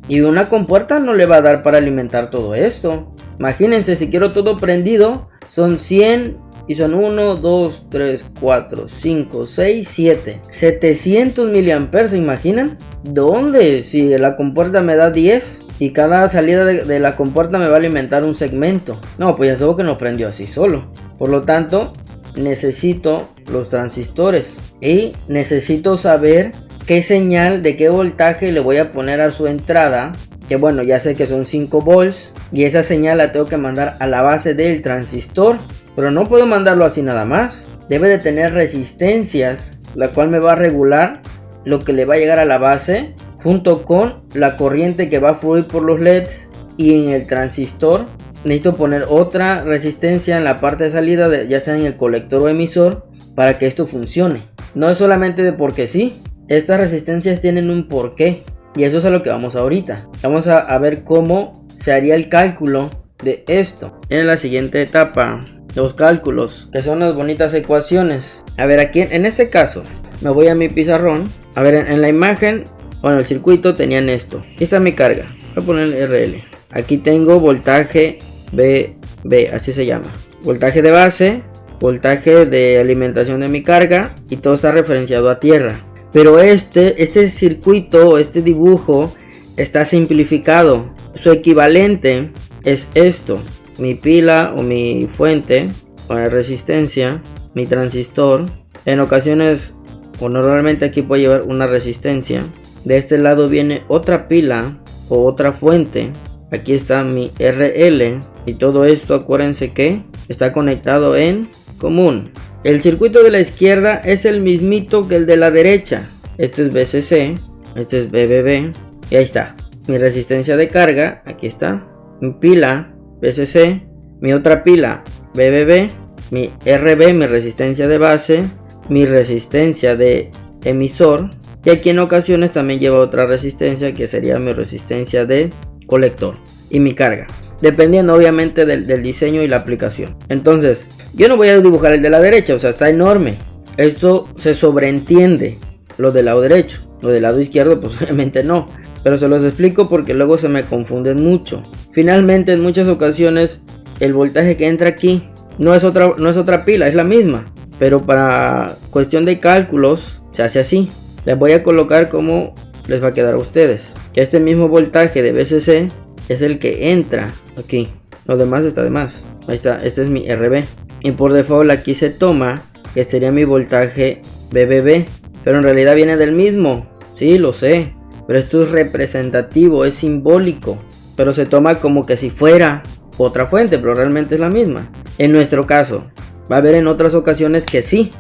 Y una compuerta no le va a dar para alimentar todo esto. Imagínense, si quiero todo prendido, son 100 y son 1, 2, 3, 4, 5, 6, 7. 700 mA, ¿se imaginan? ¿Dónde? Si la compuerta me da 10 y cada salida de la compuerta me va a alimentar un segmento. No, pues ya sabemos que no prendió así solo. Por lo tanto, necesito los transistores y necesito saber qué señal de qué voltaje le voy a poner a su entrada. Que bueno, ya sé que son 5 volts y esa señal la tengo que mandar a la base del transistor. Pero no puedo mandarlo así nada más. Debe de tener resistencias, la cual me va a regular lo que le va a llegar a la base, junto con la corriente que va a fluir por los LEDs. Y en el transistor necesito poner otra resistencia en la parte de salida, ya sea en el colector o emisor, para que esto funcione. No es solamente de porque sí. Estas resistencias tienen un porqué. Y eso es a lo que vamos ahorita. Vamos a ver cómo se haría el cálculo de esto. En la siguiente etapa, los cálculos, que son las bonitas ecuaciones. A ver, aquí en este caso, me voy a mi pizarrón. A ver, en la imagen, bueno, el circuito tenían esto. Aquí está mi carga. Voy a poner RL. Aquí tengo voltaje BB, así se llama. Voltaje de base, voltaje de alimentación de mi carga. Y todo está referenciado a tierra. Pero este circuito, este dibujo está simplificado. Su equivalente es esto. Mi pila o mi fuente, o la resistencia, mi transistor. En ocasiones o normalmente aquí puede llevar una resistencia. De este lado viene otra pila o otra fuente. Aquí está mi RL y todo esto, acuérdense que está conectado en común. El circuito de la izquierda es el mismito que el de la derecha. Este es BCC, este es BBB y ahí está. Mi resistencia de carga, aquí está. Mi pila BCC, mi otra pila BBB, mi RB, mi resistencia de base, mi resistencia de emisor. Y aquí en ocasiones también lleva otra resistencia que sería mi resistencia de colector y mi carga, dependiendo obviamente del diseño y la aplicación. Entonces yo no voy a dibujar el de la derecha, o sea, está enorme. Esto se sobreentiende, lo del lado derecho. Lo del lado izquierdo pues obviamente no, pero se los explico porque luego se me confunden mucho. Finalmente en muchas ocasiones el voltaje que entra aquí no es otra pila, es la misma, pero para cuestión de cálculos se hace así. Les voy a colocar como les va a quedar a ustedes. Este mismo voltaje de BCC es el que entra aquí. Lo demás está de más. Ahí está, este es mi RB. Y por default aquí se toma que sería mi voltaje BBB. Pero en realidad viene del mismo. Sí, lo sé. Pero esto es representativo, es simbólico. Pero se toma como que si fuera otra fuente, pero realmente es la misma. En nuestro caso, va a haber en otras ocasiones que sí,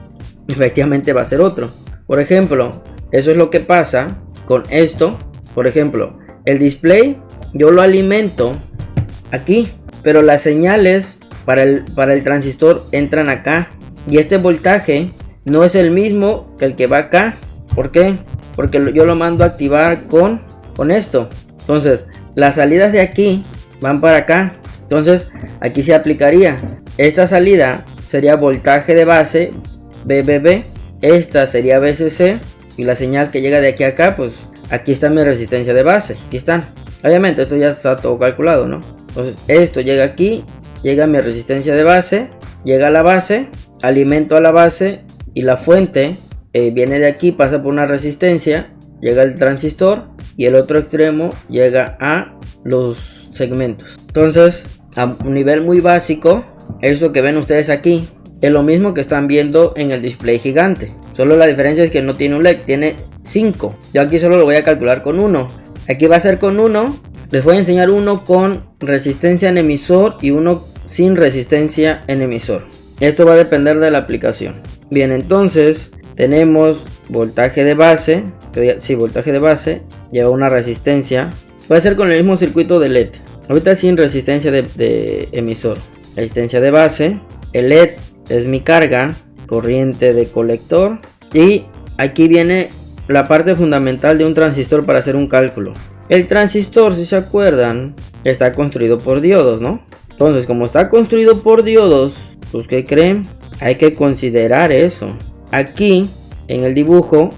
efectivamente va a ser otro. Por ejemplo, eso es lo que pasa con esto. Por ejemplo, el display yo lo alimento aquí, pero las señales para el transistor entran acá. Y este voltaje no es el mismo que el que va acá. ¿Por qué? Porque yo lo mando a activar con esto. Entonces, las salidas de aquí van para acá. Entonces, aquí se aplicaría. Esta salida sería voltaje de base BBB. Esta sería BCC. Y la señal que llega de aquí a acá, pues aquí está mi resistencia de base. Aquí están. Obviamente esto ya está todo calculado, ¿no? Entonces esto llega aquí. Llega mi resistencia de base. Llega a la base. Alimento a la base. Y la fuente viene de aquí. Pasa por una resistencia. Llega al transistor. Y el otro extremo llega a los segmentos. Entonces, a un nivel muy básico, esto que ven ustedes aquí es lo mismo que están viendo en el display gigante. Solo la diferencia es que no tiene un LED, tiene 5. Yo aquí solo lo voy a calcular con 1. Aquí va a ser con 1. Les voy a enseñar uno con resistencia en emisor y uno sin resistencia en emisor. Esto va a depender de la aplicación. Bien, entonces tenemos voltaje de base. Sí, voltaje de base. Lleva una resistencia. Va a ser con el mismo circuito de LED. Ahorita sin resistencia de emisor. Resistencia de base. El LED es mi carga. Corriente de colector. Y aquí viene la parte fundamental de un transistor para hacer un cálculo. El transistor, si se acuerdan, está construido por diodos, ¿no? Entonces, como está construido por diodos, pues ¿qué creen? Hay que considerar eso. Aquí, en el dibujo,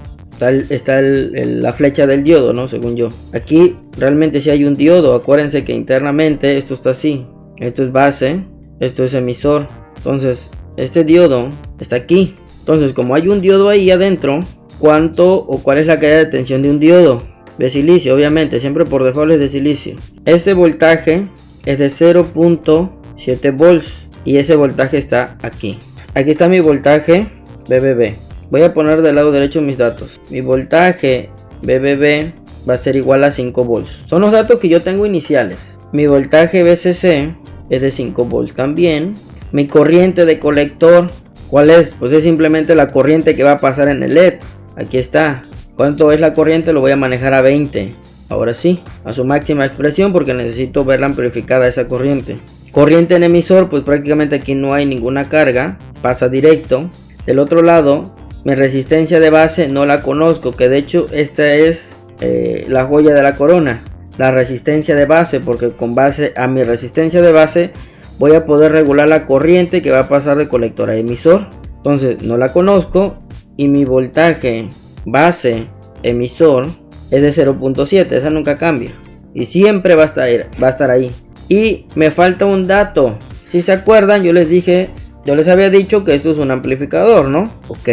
está la flecha del diodo, ¿no? Según yo. Aquí, realmente sí hay un diodo. Acuérdense que internamente esto está así. Esto es base, esto es emisor. Entonces, este diodo está aquí. Entonces, como hay un diodo ahí adentro, ¿cuánto o cuál es la caída de tensión de un diodo? De silicio, obviamente, siempre por default es de silicio. Este voltaje es de 0.7 volts y ese voltaje está aquí. Aquí está mi voltaje BBB. Voy a poner del lado derecho mis datos. Mi voltaje BBB va a ser igual a 5 volts. Son los datos que yo tengo iniciales. Mi voltaje BCC es de 5 volts también. Mi corriente de colector, ¿cuál es? Pues es simplemente la corriente que va a pasar en el LED. Aquí está. ¿Cuánto es la corriente? Lo voy a manejar a 20. Ahora sí, a su máxima expresión porque necesito verla amplificada esa corriente. Corriente en emisor, pues prácticamente aquí no hay ninguna carga. Pasa directo. Del otro lado, mi resistencia de base no la conozco. Que de hecho esta es la joya de la corona. La resistencia de base, porque con base a mi resistencia de base voy a poder regular la corriente que va a pasar de colector a emisor. Entonces no la conozco. Y mi voltaje base emisor es de 0.7, esa nunca cambia y siempre va a estar ahí. Y me falta un dato. Si se acuerdan, yo les había dicho que esto es un amplificador, ¿no? Ok,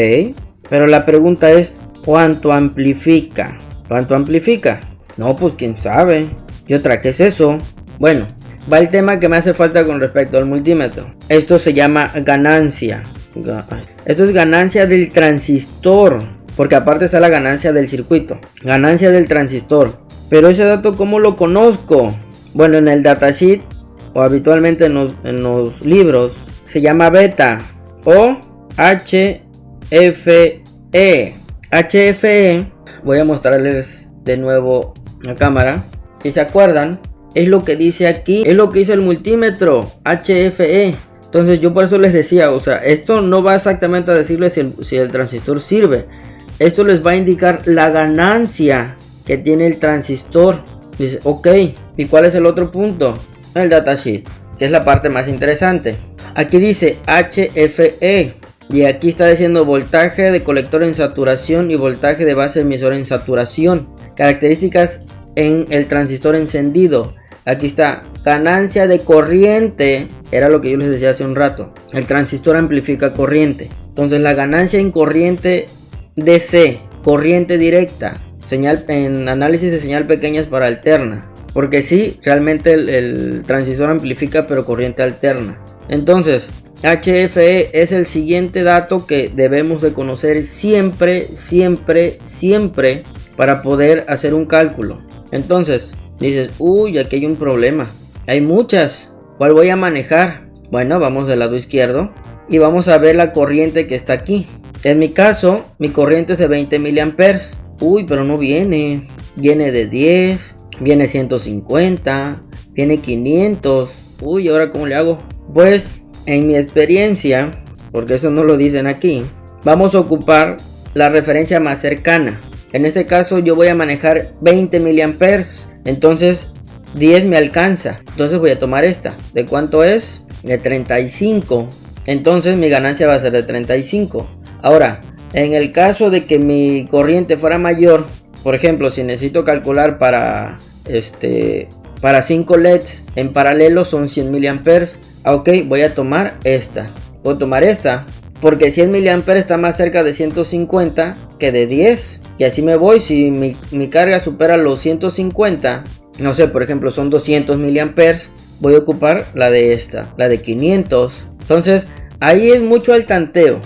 pero la pregunta es ¿cuánto amplifica? ¿Cuánto amplifica? No, pues quién sabe. ¿Y otra qué es eso? Bueno, va el tema que me hace falta con respecto al multímetro. Esto se llama ganancia. Esto es ganancia del transistor. porque aparte está la ganancia del circuito, ganancia del transistor. Pero ese dato, ¿cómo lo conozco? Bueno, en el datasheet o habitualmente en los libros se llama beta o HFE. HFE, voy a mostrarles de nuevo la cámara. Si se acuerdan, es lo que dice aquí, es lo que dice el multímetro, HFE. Entonces yo por eso les decía, o sea, esto no va exactamente a decirles si el transistor sirve. Esto les va a indicar la ganancia que tiene el transistor. Dice, ok, ¿y cuál es el otro punto? El datasheet, que es la parte más interesante. Aquí dice HFE. Y aquí está diciendo voltaje de colector en saturación y voltaje de base emisor en saturación. Características en el transistor encendido. Aquí está ganancia de corriente. Era lo que yo les decía hace un rato. El transistor amplifica corriente. Entonces la ganancia en corriente DC, corriente directa, señal en análisis de señal pequeña es para alterna. Porque sí, realmente el transistor amplifica pero corriente alterna. Entonces HFE es el siguiente dato que debemos de conocer siempre para poder hacer un cálculo. Entonces dices, uy, aquí hay un problema, hay muchas, ¿cuál voy a manejar? Bueno, vamos del lado izquierdo y vamos a ver la corriente que está aquí. En mi caso, mi corriente es de 20 miliamperes. Uy, pero no viene de 10, viene 150, viene 500. Uy, ¿ahora cómo le hago? Pues en mi experiencia, porque eso no lo dicen aquí, vamos a ocupar la referencia más cercana. En este caso yo voy a manejar 20 miliamperes, entonces 10 me alcanza. Entonces voy a tomar esta. ¿De cuánto es? De 35. Entonces mi ganancia va a ser de 35. Ahora, en el caso de que mi corriente fuera mayor, por ejemplo, si necesito calcular para 5 LEDs en paralelo son 100 miliamperes. Ok, voy a tomar esta. Voy a tomar esta porque 100 miliamperes está más cerca de 150 que de 10. Y así me voy. Si mi carga supera los 150, no sé, por ejemplo son 200 miliamperes, voy a ocupar la de esta, la de 500. Entonces ahí es mucho al tanteo.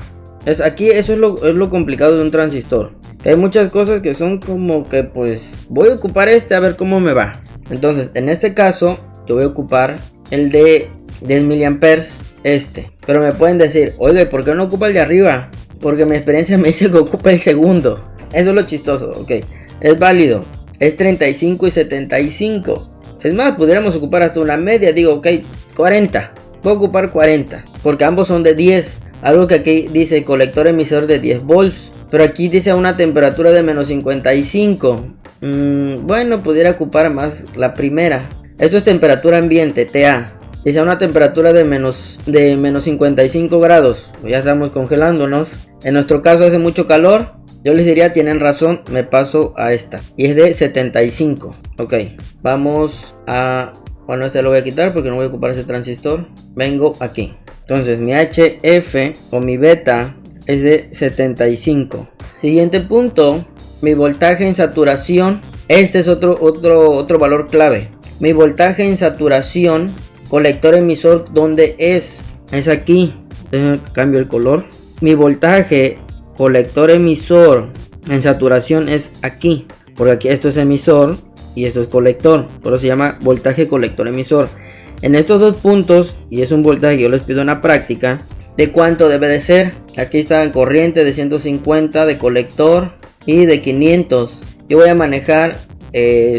Aquí eso es lo complicado de un transistor. Hay muchas cosas que son como que pues voy a ocupar a ver cómo me va. Entonces en este caso yo voy a ocupar el de 10 miliamperes, pero me pueden decir, oye, ¿por qué no ocupa el de arriba? Porque mi experiencia me dice que ocupa el segundo. Eso es lo chistoso, ok, es válido, es 35 y 75. Es más, pudiéramos ocupar hasta una media, digo, ok, 40, voy a ocupar 40, porque ambos son de 10. Algo que aquí dice colector emisor de 10 volts, pero aquí dice a una temperatura de menos 55. Bueno, pudiera ocupar más la primera. Esto es temperatura ambiente, TA. Dice a una temperatura de menos 55 grados. Ya estamos congelándonos. En nuestro caso hace mucho calor. Yo les diría, tienen razón, me paso a esta. Y es de 75. Ok, vamos a... Bueno, este lo voy a quitar porque no voy a ocupar ese transistor. Vengo aquí. Entonces mi HF o mi beta es de 75. Siguiente punto, mi voltaje en saturación. Este es otro valor clave. Mi voltaje en saturación, colector emisor, ¿dónde es? Es aquí. Cambio el color. Mi voltaje colector emisor en saturación es aquí. Porque aquí esto es emisor y esto es colector. Por eso se llama voltaje colector emisor. En estos dos puntos, y es un voltaje que yo les pido en la práctica, ¿de cuánto debe de ser? Aquí está el corriente de 150 de colector y de 500. Yo voy a manejar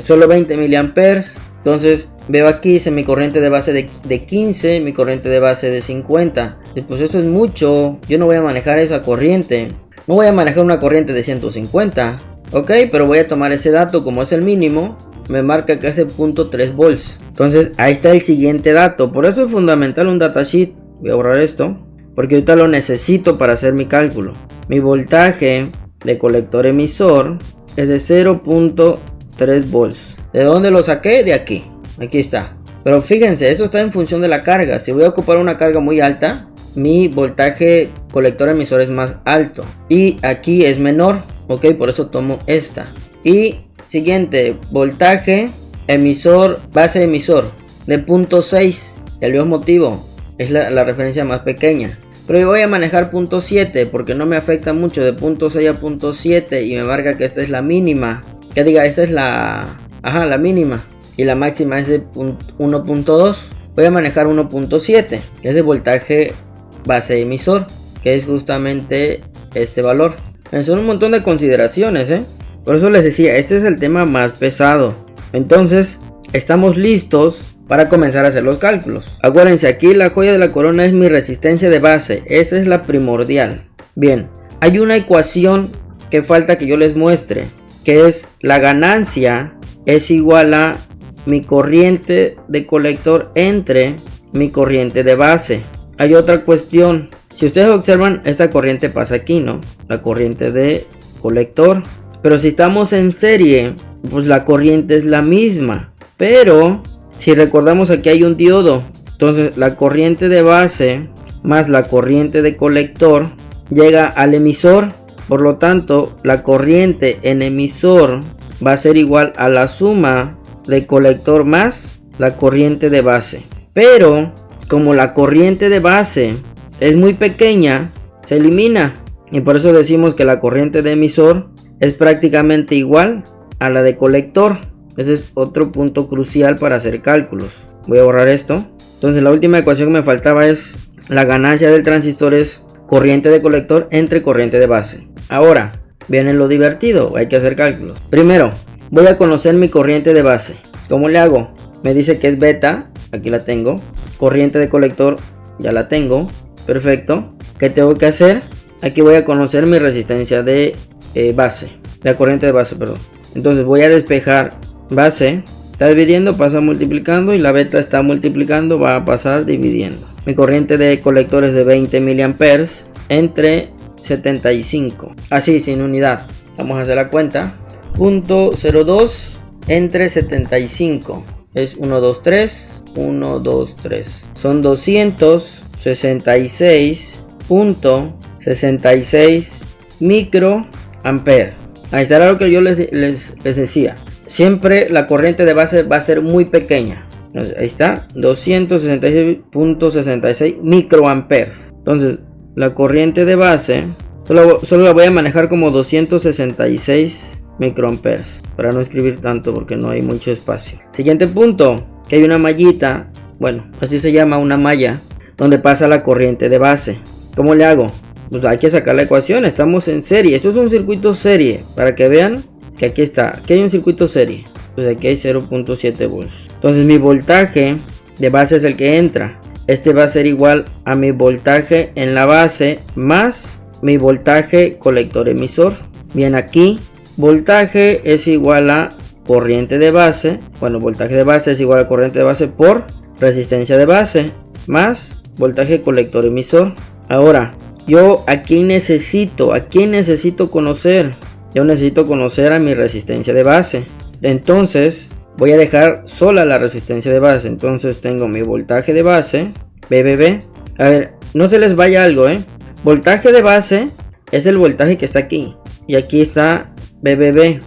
solo 20 miliamperes. Entonces veo aquí, dice mi corriente de base de 15, mi corriente de base de 50. Y pues eso es mucho. Yo no voy a manejar esa corriente. No voy a manejar una corriente de 150. Ok, pero voy a tomar ese dato como es el mínimo. Me marca que hace 0.3 volts. Entonces ahí está el siguiente dato. Por eso es fundamental un datasheet. Voy a borrar esto porque ahorita lo necesito para hacer mi cálculo. Mi voltaje de colector emisor es de 0.3 volts. ¿De dónde lo saqué? De aquí. Aquí está. Pero fíjense, eso está en función de la carga. Si voy a ocupar una carga muy alta, mi voltaje colector emisor es más alto. Y aquí es menor. Ok, por eso tomo esta. Y siguiente, voltaje emisor, base emisor de 0.6. El mismo motivo, es la referencia más pequeña. Pero yo voy a manejar punto 7 porque no me afecta mucho, de punto 6 a punto 7, y me marca que esta es la mínima. Que diga, esa es la mínima. Y la máxima es de 1.2. Voy a manejar 1.7, que es el voltaje base emisor, que es justamente este valor. Son un montón de consideraciones, Por eso les decía, este es el tema más pesado. Entonces, estamos listos para comenzar a hacer los cálculos. Acuérdense, aquí la joya de la corona es mi resistencia de base. Esa es la primordial. Bien, hay una ecuación que falta que yo les muestre, que es la ganancia es igual a mi corriente de colector entre mi corriente de base. Hay otra cuestión. Si ustedes observan, esta corriente pasa aquí, ¿no? La corriente de colector. Pero si estamos en serie, pues la corriente es la misma. Pero si recordamos, aquí hay un diodo. Entonces la corriente de base más la corriente de colector llega al emisor. Por lo tanto, la corriente en emisor va a ser igual a la suma de colector más la corriente de base. Pero como la corriente de base es muy pequeña, se elimina. Y por eso decimos que la corriente de emisor es prácticamente igual a la de colector. Ese es otro punto crucial para hacer cálculos. Voy a borrar esto. Entonces la última ecuación que me faltaba es la ganancia del transistor es corriente de colector entre corriente de base. Ahora viene lo divertido, hay que hacer cálculos. Primero, voy a conocer mi corriente de base. ¿Cómo le hago? Me dice que es beta, aquí la tengo. Corriente de colector, ya la tengo. Perfecto. ¿Qué tengo que hacer? Aquí voy a conocer mi resistencia de base, la corriente de base, perdón. Entonces voy a despejar base, está dividiendo, pasa multiplicando, y la beta está multiplicando, va a pasar dividiendo. Mi corriente de colector es de 20 miliamperes entre 75, así sin unidad. Vamos a hacer la cuenta. 0.02 entre 75 es 1, 2, 3, 1, 2, 3. Son 266.66 microamperes. Ahí está lo que yo les decía. Siempre la corriente de base va a ser muy pequeña. Entonces, ahí está, 266.66 microamperes. Entonces, la corriente de base solo la voy a manejar como 266 microamperes, para no escribir tanto porque no hay mucho espacio. Siguiente punto, que hay una mallita, bueno, así se llama, una malla, donde pasa la corriente de base. ¿Cómo le hago? Pues hay que sacar la ecuación, estamos en serie. Esto es un circuito serie, para que vean que aquí está, aquí hay un circuito serie. Pues aquí hay 0.7 volts. Entonces mi voltaje de base es el que entra. Este va a ser igual a mi voltaje en la base más mi voltaje colector emisor. Bien, aquí voltaje es igual a corriente de base. Bueno, voltaje de base es igual a corriente de base por resistencia de base más voltaje colector emisor. Ahora, yo ¿a quién necesito conocer? Yo necesito conocer a mi resistencia de base. Entonces voy a dejar sola la resistencia de base. Entonces tengo mi voltaje de base, BBB. A ver, no se les vaya algo, Voltaje de base es el voltaje que está aquí. Y aquí está BBB.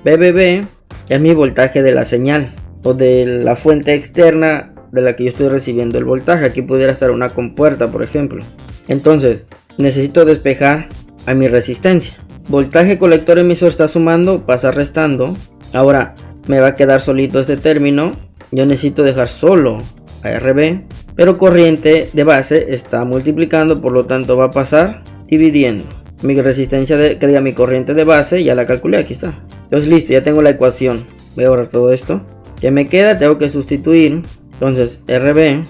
BBB es mi voltaje de la señal, o de la fuente externa de la que yo estoy recibiendo el voltaje. Aquí pudiera estar una compuerta, por ejemplo. Entonces necesito despejar a mi resistencia. Voltaje colector emisor está sumando, pasa restando. Ahora me va a quedar solito este término. Yo necesito dejar solo a RB, pero corriente de base está multiplicando, por lo tanto va a pasar dividiendo. Mi resistencia mi corriente de base ya la calculé, aquí está. Entonces listo, ya tengo la ecuación. Voy a borrar todo esto. ¿Qué me queda? Tengo que sustituir. Entonces RB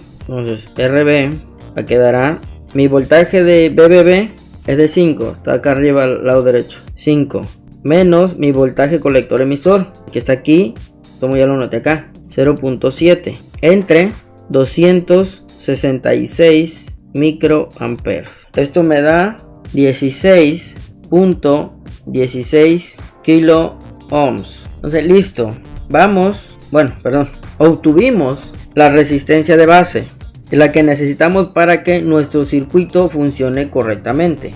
quedará. Mi voltaje de BBB es de 5, está acá arriba al lado derecho. 5 menos mi voltaje colector emisor, que está aquí, como ya lo noté acá, 0.7 entre 266 microamperes. Esto me da 16.16 kilo ohms. Entonces listo, obtuvimos la resistencia de base, la que necesitamos para que nuestro circuito funcione correctamente.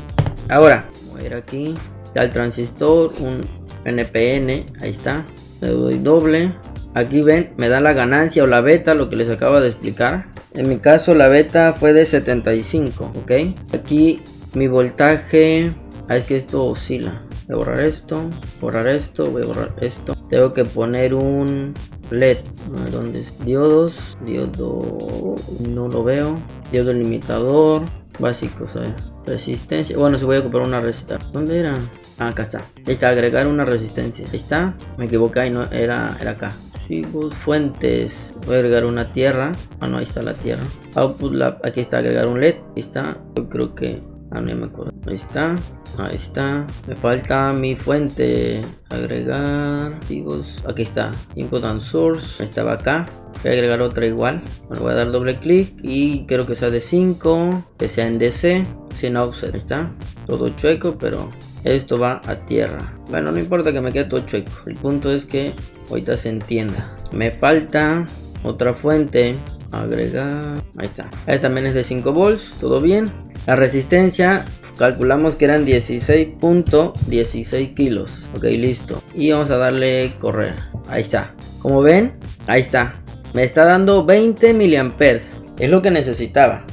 Ahora voy a ir aquí al transistor, un NPN, ahí está, le doy doble. Aquí ven, me da la ganancia o la beta, lo que les acabo de explicar. En mi caso la beta fue de 75, ok. Aquí mi voltaje, es que esto oscila. Voy a borrar esto, voy a borrar esto. Tengo que poner un LED. ¿Dónde es? Diodos, diodo, no lo veo. Diodo limitador, básicos, a ver. Resistencia, bueno, si voy a ocupar una resistencia. ¿Dónde era? Ah, acá está. Ahí está, agregar una resistencia. Ahí está, me equivoqué, ahí no, era acá. Fuentes, voy a agregar una tierra. Ah, no, ahí está la tierra. Output lab, aquí está, agregar un LED. Ahí está, yo creo que no me acuerdo. Ahí está, me falta mi fuente, agregar aquí está, input and source. Estaba acá, voy a agregar otra igual. Bueno, voy a dar doble clic y quiero que sea de 5, que sea en DC, sin offset. Ahí está, todo chueco, pero esto va a tierra. Bueno, no importa que me quede todo chueco, el punto es que ahorita se entienda. Me falta otra fuente, agregar, ahí está. Esta también es de 5 volts, todo bien. La resistencia calculamos que eran 16.16 kilos. Ok, listo. Y vamos a darle correr. Ahí está. Como ven, ahí está. Me está dando 20 miliamperes. Es lo que necesitaba.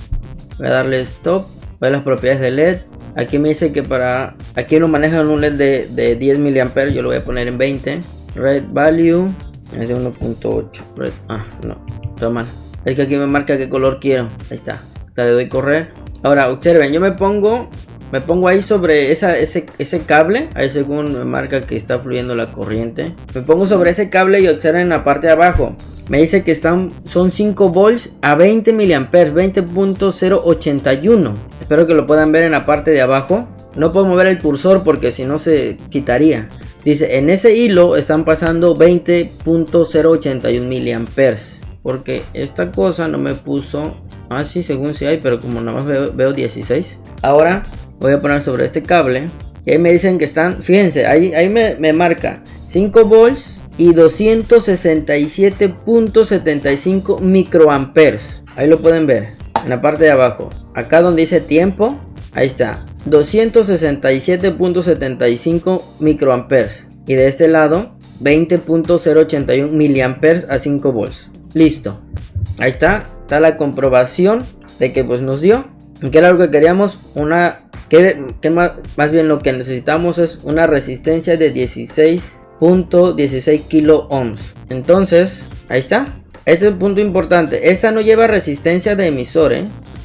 Voy a darle stop. Voy a las propiedades del LED. Aquí me dice que aquí lo manejan un LED de 10 miliamperes. Yo lo voy a poner en 20. Red value es de 1.8. No, está mal. Es que aquí me marca qué color quiero. Ahí está. Le doy correr. Ahora observen, yo me pongo ahí sobre ese cable, ahí según me marca que está fluyendo la corriente. Me pongo sobre ese cable y observen en la parte de abajo. Me dice que son 5 volts a 20 miliamperes, 20.081. Espero que lo puedan ver en la parte de abajo. No puedo mover el cursor porque si no se quitaría. Dice, en ese hilo están pasando 20.081 miliamperes. Porque esta cosa no me puso... Ah, sí, según sí hay, pero como nada más veo 16. Ahora voy a poner sobre este cable. Y ahí me dicen que están... Fíjense, ahí me marca 5 volts y 267.75 microamperes. Ahí lo pueden ver, en la parte de abajo. Acá donde dice tiempo, ahí está. 267.75 microamperes. Y de este lado, 20.081 miliamperes a 5 volts. Listo. Ahí está la comprobación de que pues nos dio. Que era lo que queríamos, más bien lo que necesitamos es una resistencia de 16.16 kilo ohms. Entonces, ahí está. Este es el punto importante. Esta no lleva resistencia de emisor,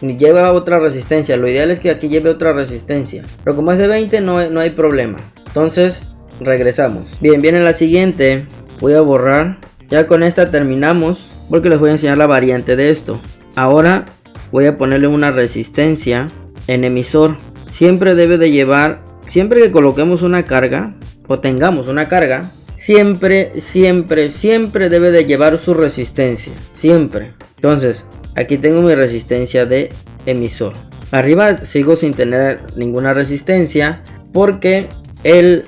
ni lleva otra resistencia. Lo ideal es que aquí lleve otra resistencia. Pero como es de 20 no hay problema. Entonces, regresamos. Bien, viene la siguiente. Voy a borrar. Ya con esta terminamos. Porque les voy a enseñar la variante de esto. Ahora voy a ponerle una resistencia en emisor. Siempre debe de llevar, siempre que coloquemos una carga o tengamos una carga, siempre debe de llevar su resistencia. Siempre. Entonces, aquí tengo mi resistencia de emisor. Arriba sigo sin tener ninguna resistencia porque el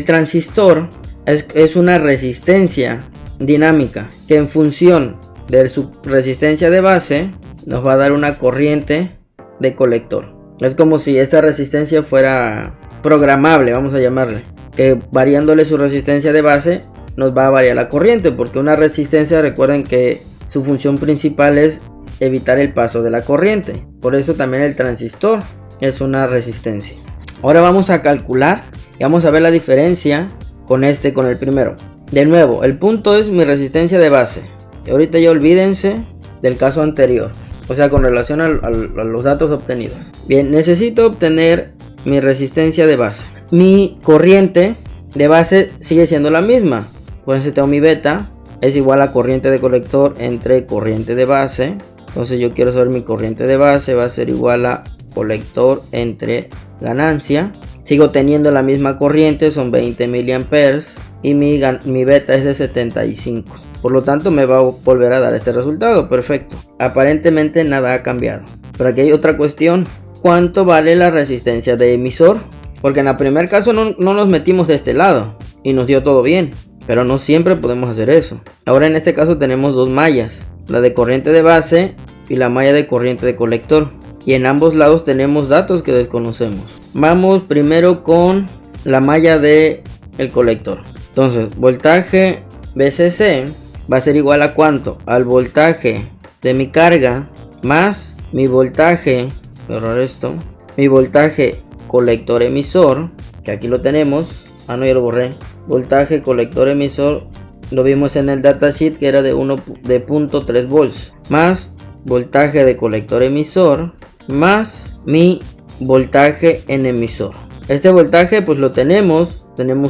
transistor es una resistencia dinámica que en función de su resistencia de base nos va a dar una corriente de colector. Es como si esta resistencia fuera programable, vamos a llamarle, que variándole su resistencia de base nos va a variar la corriente, porque una resistencia, recuerden que su función principal es evitar el paso de la corriente. Por eso también el transistor es una resistencia. Ahora vamos a calcular y vamos a ver la diferencia con el primero. De nuevo, el punto es mi resistencia de base. Y ahorita ya olvídense del caso anterior. O sea, con relación a los datos obtenidos. Bien, necesito obtener mi resistencia de base. Mi corriente de base sigue siendo la misma. Por eso tengo mi beta. Es igual a corriente de colector entre corriente de base. Entonces yo quiero saber mi corriente de base. Va a ser igual a colector entre ganancia. Sigo teniendo la misma corriente. Son 20 miliamperes. Y mi beta es de 75. Por lo tanto me va a volver a dar este resultado. Perfecto. Aparentemente nada ha cambiado. Pero aquí hay otra cuestión. ¿Cuánto vale la resistencia de emisor? Porque en el primer caso no nos metimos de este lado. Y nos dio todo bien. Pero no siempre podemos hacer eso. Ahora en este caso tenemos dos mallas. La de corriente de base y la malla de corriente de colector. Y en ambos lados tenemos datos que desconocemos. Vamos primero con la malla de el colector. Entonces, voltaje VCC va a ser igual a ¿cuánto? Al voltaje de mi carga más mi voltaje, voy a borrar esto, mi voltaje colector emisor, que aquí lo tenemos, ya lo borré, voltaje colector emisor, lo vimos en el datasheet que era de 0.3 volts, más voltaje de colector emisor, más mi voltaje en emisor. Este voltaje pues lo tenemos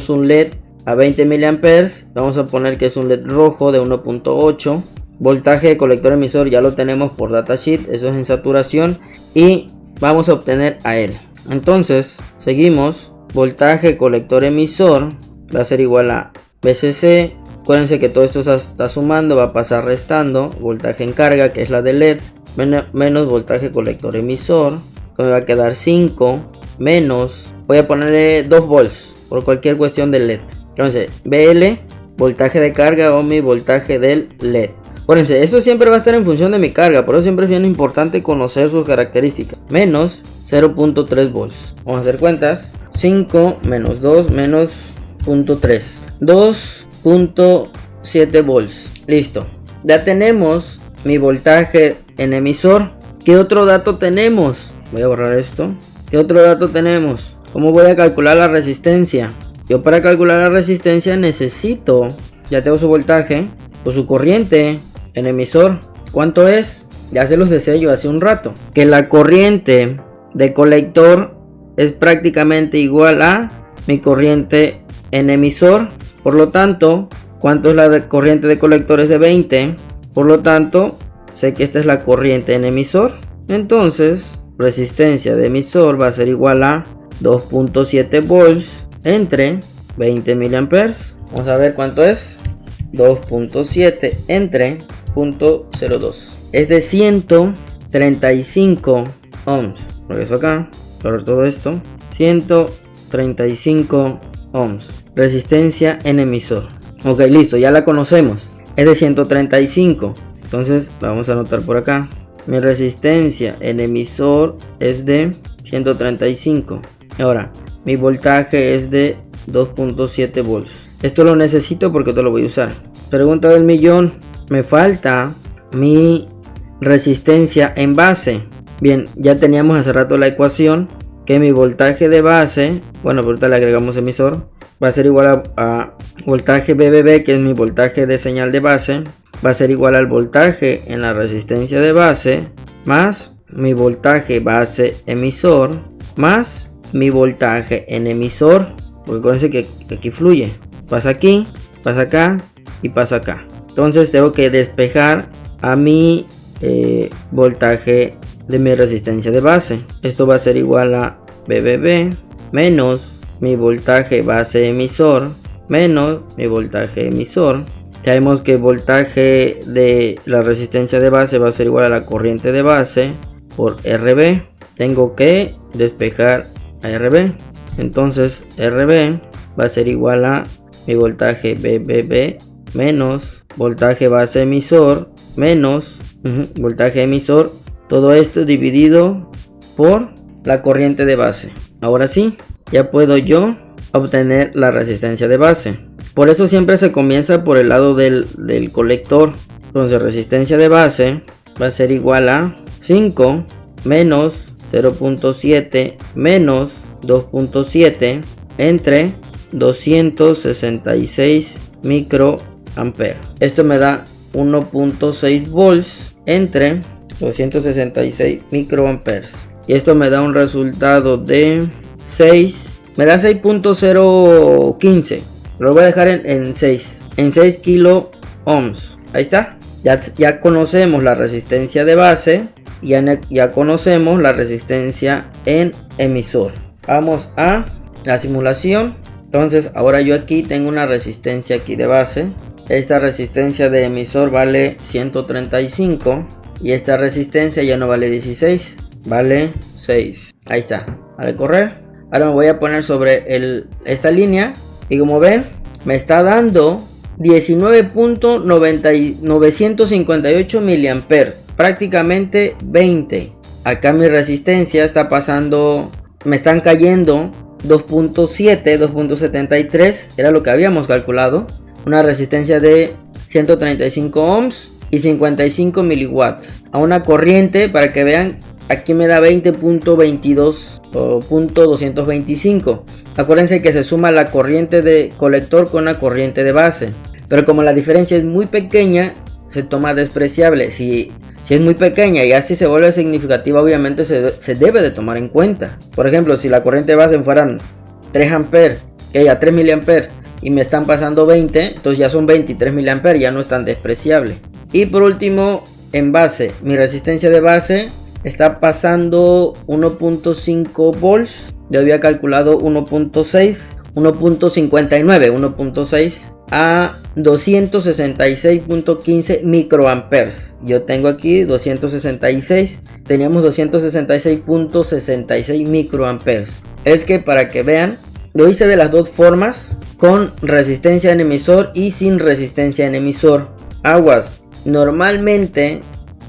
un LED a 20 mA, vamos a poner que es un LED rojo de 1.8. Voltaje de colector emisor ya lo tenemos por datasheet, eso es en saturación, y vamos a obtener a él. Entonces seguimos, voltaje colector emisor va a ser igual a VCC. Acuérdense que todo esto está sumando, va a pasar restando, voltaje en carga que es la de LED, menos voltaje colector emisor, que me va a quedar 5, menos, voy a ponerle 2 volts por cualquier cuestión del LED. Entonces BL, voltaje de carga o mi voltaje del LED. Acuérdense, eso siempre va a estar en función de mi carga, por eso siempre es bien importante conocer sus características. Menos 0.3 volts. Vamos a hacer cuentas. 5 menos 2 menos 0.3. 2.7 volts. Listo. Ya tenemos mi voltaje en emisor. ¿Qué otro dato tenemos? Voy a borrar esto. ¿Qué otro dato tenemos? ¿Cómo voy a calcular la resistencia? Yo para calcular la resistencia necesito, ya tengo su voltaje, pues su corriente en emisor. ¿Cuánto es? Ya se los decía yo hace un rato, que la corriente de colector es prácticamente igual a mi corriente en emisor. Por lo tanto, ¿cuánto es la corriente de colector? Es de 20. Por lo tanto, sé que esta es la corriente en emisor. Entonces, resistencia de emisor va a ser igual a 2.7 volts entre 20 mA. Vamos a ver cuánto es. 2.7 entre 0.02 es de 135 ohms. Regreso acá, por todo esto. 135 ohms. Resistencia en emisor. Ok, listo, ya la conocemos. Es de 135. Entonces la vamos a anotar por acá. Mi resistencia en emisor es de 135. Ahora, mi voltaje es de 2.7 volts. Esto lo necesito porque te lo voy a usar. Pregunta del millón. Me falta mi resistencia en base. Bien, ya teníamos hace rato la ecuación que mi voltaje de base, bueno, ahorita le agregamos emisor, va a ser igual a voltaje BBB, que es mi voltaje de señal de base, va a ser igual al voltaje en la resistencia de base, más mi voltaje base emisor, más mi voltaje en emisor, porque acuérdense que aquí fluye, pasa aquí, pasa acá y pasa acá. Entonces tengo que despejar a mi voltaje de mi resistencia de base. Esto va a ser igual a BBB menos mi voltaje base emisor menos mi voltaje emisor. Sabemos que el voltaje de la resistencia de base va a ser igual a la corriente de base por RB. Tengo que despejar a RB. Entonces RB va a ser igual a mi voltaje BBB menos voltaje base emisor menos voltaje emisor. Todo esto dividido por la corriente de base. Ahora sí, ya puedo yo obtener la resistencia de base. Por eso siempre se comienza por el lado del colector. Entonces resistencia de base va a ser igual a 5 menos 0.7 menos 2.7 entre 266 microamperes. Esto me da 1.6 volts entre 266 microamperes. Y esto me da un resultado de 6. Me da 6.015. Lo voy a dejar en 6 kilo ohms. Ahí está. Ya conocemos la resistencia de base. Ya conocemos la resistencia en emisor. Vamos a la simulación. Entonces ahora yo aquí tengo una resistencia aquí de base. Esta resistencia de emisor vale 135. Y esta resistencia ya no vale 16. Vale 6. Ahí está. Vale correr. Ahora me voy a poner sobre esta línea. Y como ven, me está dando 19.958 miliamperes. Prácticamente 20. Acá mi resistencia está pasando. Me están cayendo 2.7, 2.73. Era lo que habíamos calculado. Una resistencia de 135 ohms. y 55 miliwatts a una corriente, para que vean, aquí me da 20.22 o .225. Acuérdense que se suma la corriente de colector con la corriente de base, pero como la diferencia es muy pequeña, se toma despreciable. Si es muy pequeña y así se vuelve significativa, obviamente se debe de tomar en cuenta. Por ejemplo, si la corriente de base fueran 3 amperes, que ya 3 miliamperes, y me están pasando 20, entonces ya son 23 miliamperes, ya no es tan despreciable. Y por último, en base, mi resistencia de base está pasando 1.5 volts. Yo había calculado 1.6, 1.59, 1.6 a 266.15 microamperes. Yo tengo aquí 266, teníamos 266.66 microamperes. Es que para que vean, lo hice de las dos formas, con resistencia en emisor y sin resistencia en emisor. Aguas, normalmente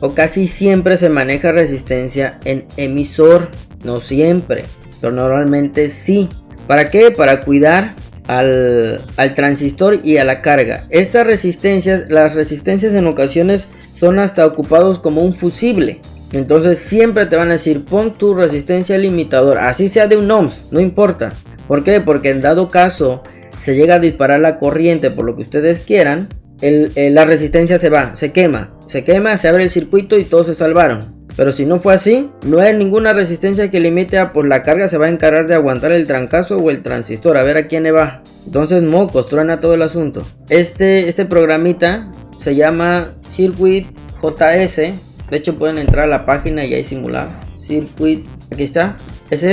o casi siempre se maneja resistencia en emisor, no siempre, pero normalmente sí. ¿Para qué? Para cuidar al transistor y a la carga. Estas resistencias, las resistencias en ocasiones son hasta ocupados como un fusible. Entonces siempre te van a decir, pon tu resistencia limitador, así sea de un ohms, no importa. ¿Por qué? Porque en dado caso se llega a disparar la corriente por lo que ustedes quieran, la resistencia se va, se quema, se abre el circuito y todos se salvaron. Pero si no fue así, no hay ninguna resistencia que limite a, pues la carga se va a encargar de aguantar el trancazo o el transistor, a ver a quién le va. Entonces mocos, truena todo el asunto. Este programita se llama Circuit JS. De hecho pueden entrar a la página y ahí simular. Circuit, aquí está, es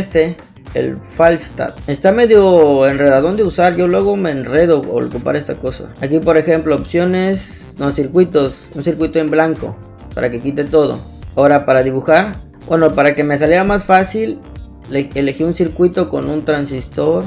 el Falstad. Está medio enredadón de usar, yo luego me enredo al ocupar esta cosa. Aquí por ejemplo opciones, no, circuitos, un circuito en blanco para que quite todo. Ahora para dibujar, bueno, para que me saliera más fácil, elegí un circuito con un transistor,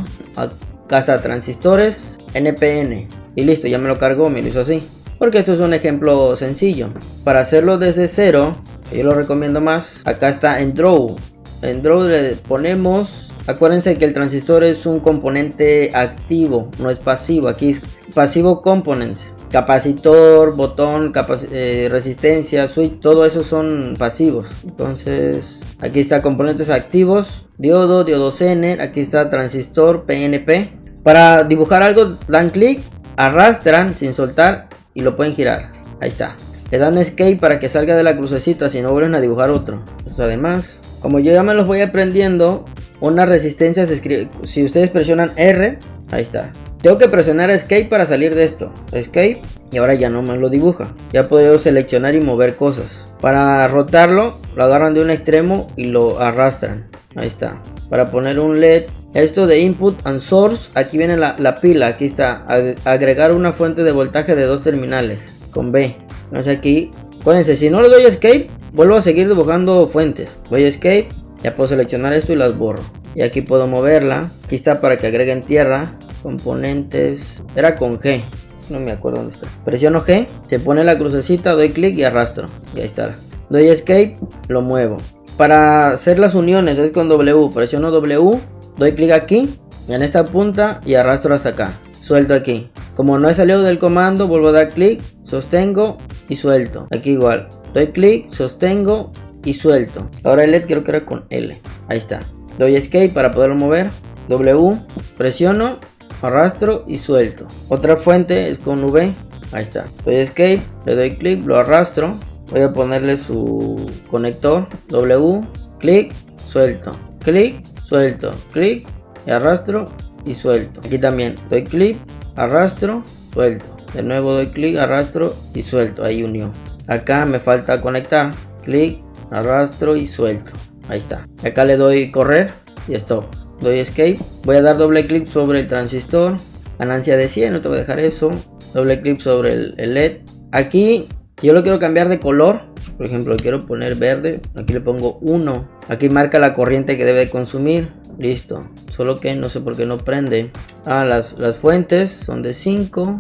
casa transistores, NPN, y listo, ya me lo cargó, me lo hizo así. Porque esto es un ejemplo sencillo. Para hacerlo desde cero, que yo lo recomiendo más, acá está en Draw. En Draw le ponemos, acuérdense que el transistor es un componente activo, no es pasivo. Aquí es pasivo components. Capacitor, botón, resistencia, switch, todo eso son pasivos. Entonces aquí está componentes activos, diodo, diodo Zener, aquí está transistor, PNP. Para dibujar algo dan clic, arrastran sin soltar y lo pueden girar. Ahí está. Le dan escape para que salga de la crucecita, si no vuelven a dibujar otro. Pues además, como yo ya me los voy aprendiendo, una resistencia se escribe, si ustedes presionan R, ahí está. Tengo que presionar escape para salir de esto. Escape, y ahora ya no me lo dibuja. Ya puedo seleccionar y mover cosas. Para rotarlo, lo agarran de un extremo y lo arrastran. Ahí está. Para poner un LED, esto de input and source, aquí viene la pila. Aquí está, agregar una fuente de voltaje de 2 terminales con B. Entonces aquí, acuérdense, si no le doy escape, vuelvo a seguir dibujando fuentes. Doy escape, ya puedo seleccionar esto y las borro. Y aquí puedo moverla. Aquí está para que agreguen tierra. Componentes, era con G, no me acuerdo dónde está. Presiono G, se pone la crucecita, doy clic y arrastro. Y ahí está. Doy escape, lo muevo. Para hacer las uniones es con W. Presiono W, doy clic aquí, en esta punta y arrastro hasta acá. Suelto aquí. Como no he salido del comando, vuelvo a dar clic, sostengo y suelto. Aquí igual. Doy clic, sostengo y suelto. Ahora el LED creo que era con L. Ahí está. Doy escape para poderlo mover. W, presiono, arrastro y suelto. Otra fuente es con V. Ahí está. Doy escape, le doy clic, lo arrastro. Voy a ponerle su conector. W, clic, suelto. Clic, suelto. Clic y arrastro y suelto. Aquí también doy clic, arrastro, suelto. De nuevo doy clic, arrastro y suelto. Ahí unió. Acá me falta conectar. Clic, arrastro y suelto. Ahí está. Acá le doy correr y stop. Doy escape, voy a dar doble clic sobre el transistor, ganancia de 100, no te voy a dejar eso. Doble clic sobre el LED. Aquí, si yo lo quiero cambiar de color, por ejemplo, quiero poner verde, aquí le pongo 1. Aquí marca la corriente que debe consumir. Listo, solo que no sé por qué no prende. Las fuentes son de 5,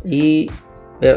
y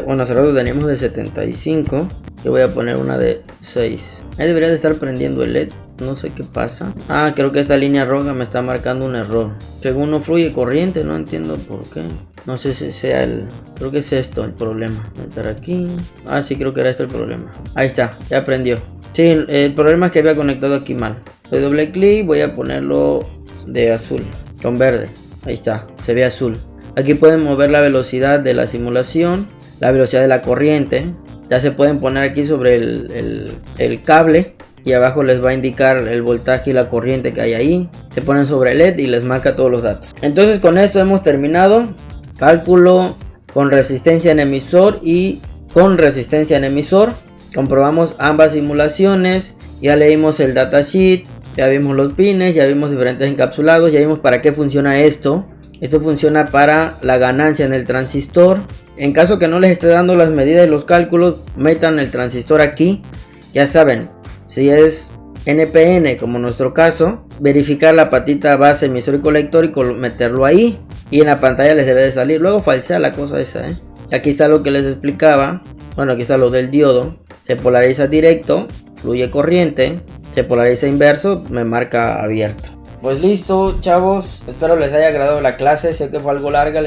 bueno, hace rato teníamos de 75. Yo voy a poner una de 6. Ahí debería de estar prendiendo el LED. No sé qué pasa. Creo que esta línea roja me está marcando un error. Según no fluye corriente, no entiendo por qué. No sé si sea el... Creo que es esto el problema. Voy a estar aquí. Ah, sí, creo que era esto el problema. Ahí está, ya prendió. Sí, el problema es que había conectado aquí mal. Doy doble clic, voy a ponerlo de azul con verde. Ahí está, se ve azul. Aquí pueden mover la velocidad de la simulación, la velocidad de la corriente. Ya se pueden poner aquí sobre el cable y abajo les va a indicar el voltaje y la corriente que hay ahí. Se ponen sobre el LED y les marca todos los datos. Entonces con esto hemos terminado. Cálculo con resistencia en emisor y con resistencia en emisor. Comprobamos ambas simulaciones. Ya leímos el datasheet. Ya vimos los pines. Ya vimos diferentes encapsulados. Ya vimos para qué funciona esto. Esto funciona para la ganancia en el transistor. En caso que no les esté dando las medidas y los cálculos, metan el transistor aquí. Ya saben, si es NPN como nuestro caso, verificar la patita base, emisor y colector y meterlo ahí. Y en la pantalla les debe de salir. Luego falsea la cosa esa, ¿eh? Aquí está lo que les explicaba. Bueno, aquí está lo del diodo. Se polariza directo, fluye corriente. Se polariza inverso, me marca abierto. Pues listo, chavos. Espero les haya agradado la clase. Sé que fue algo larga.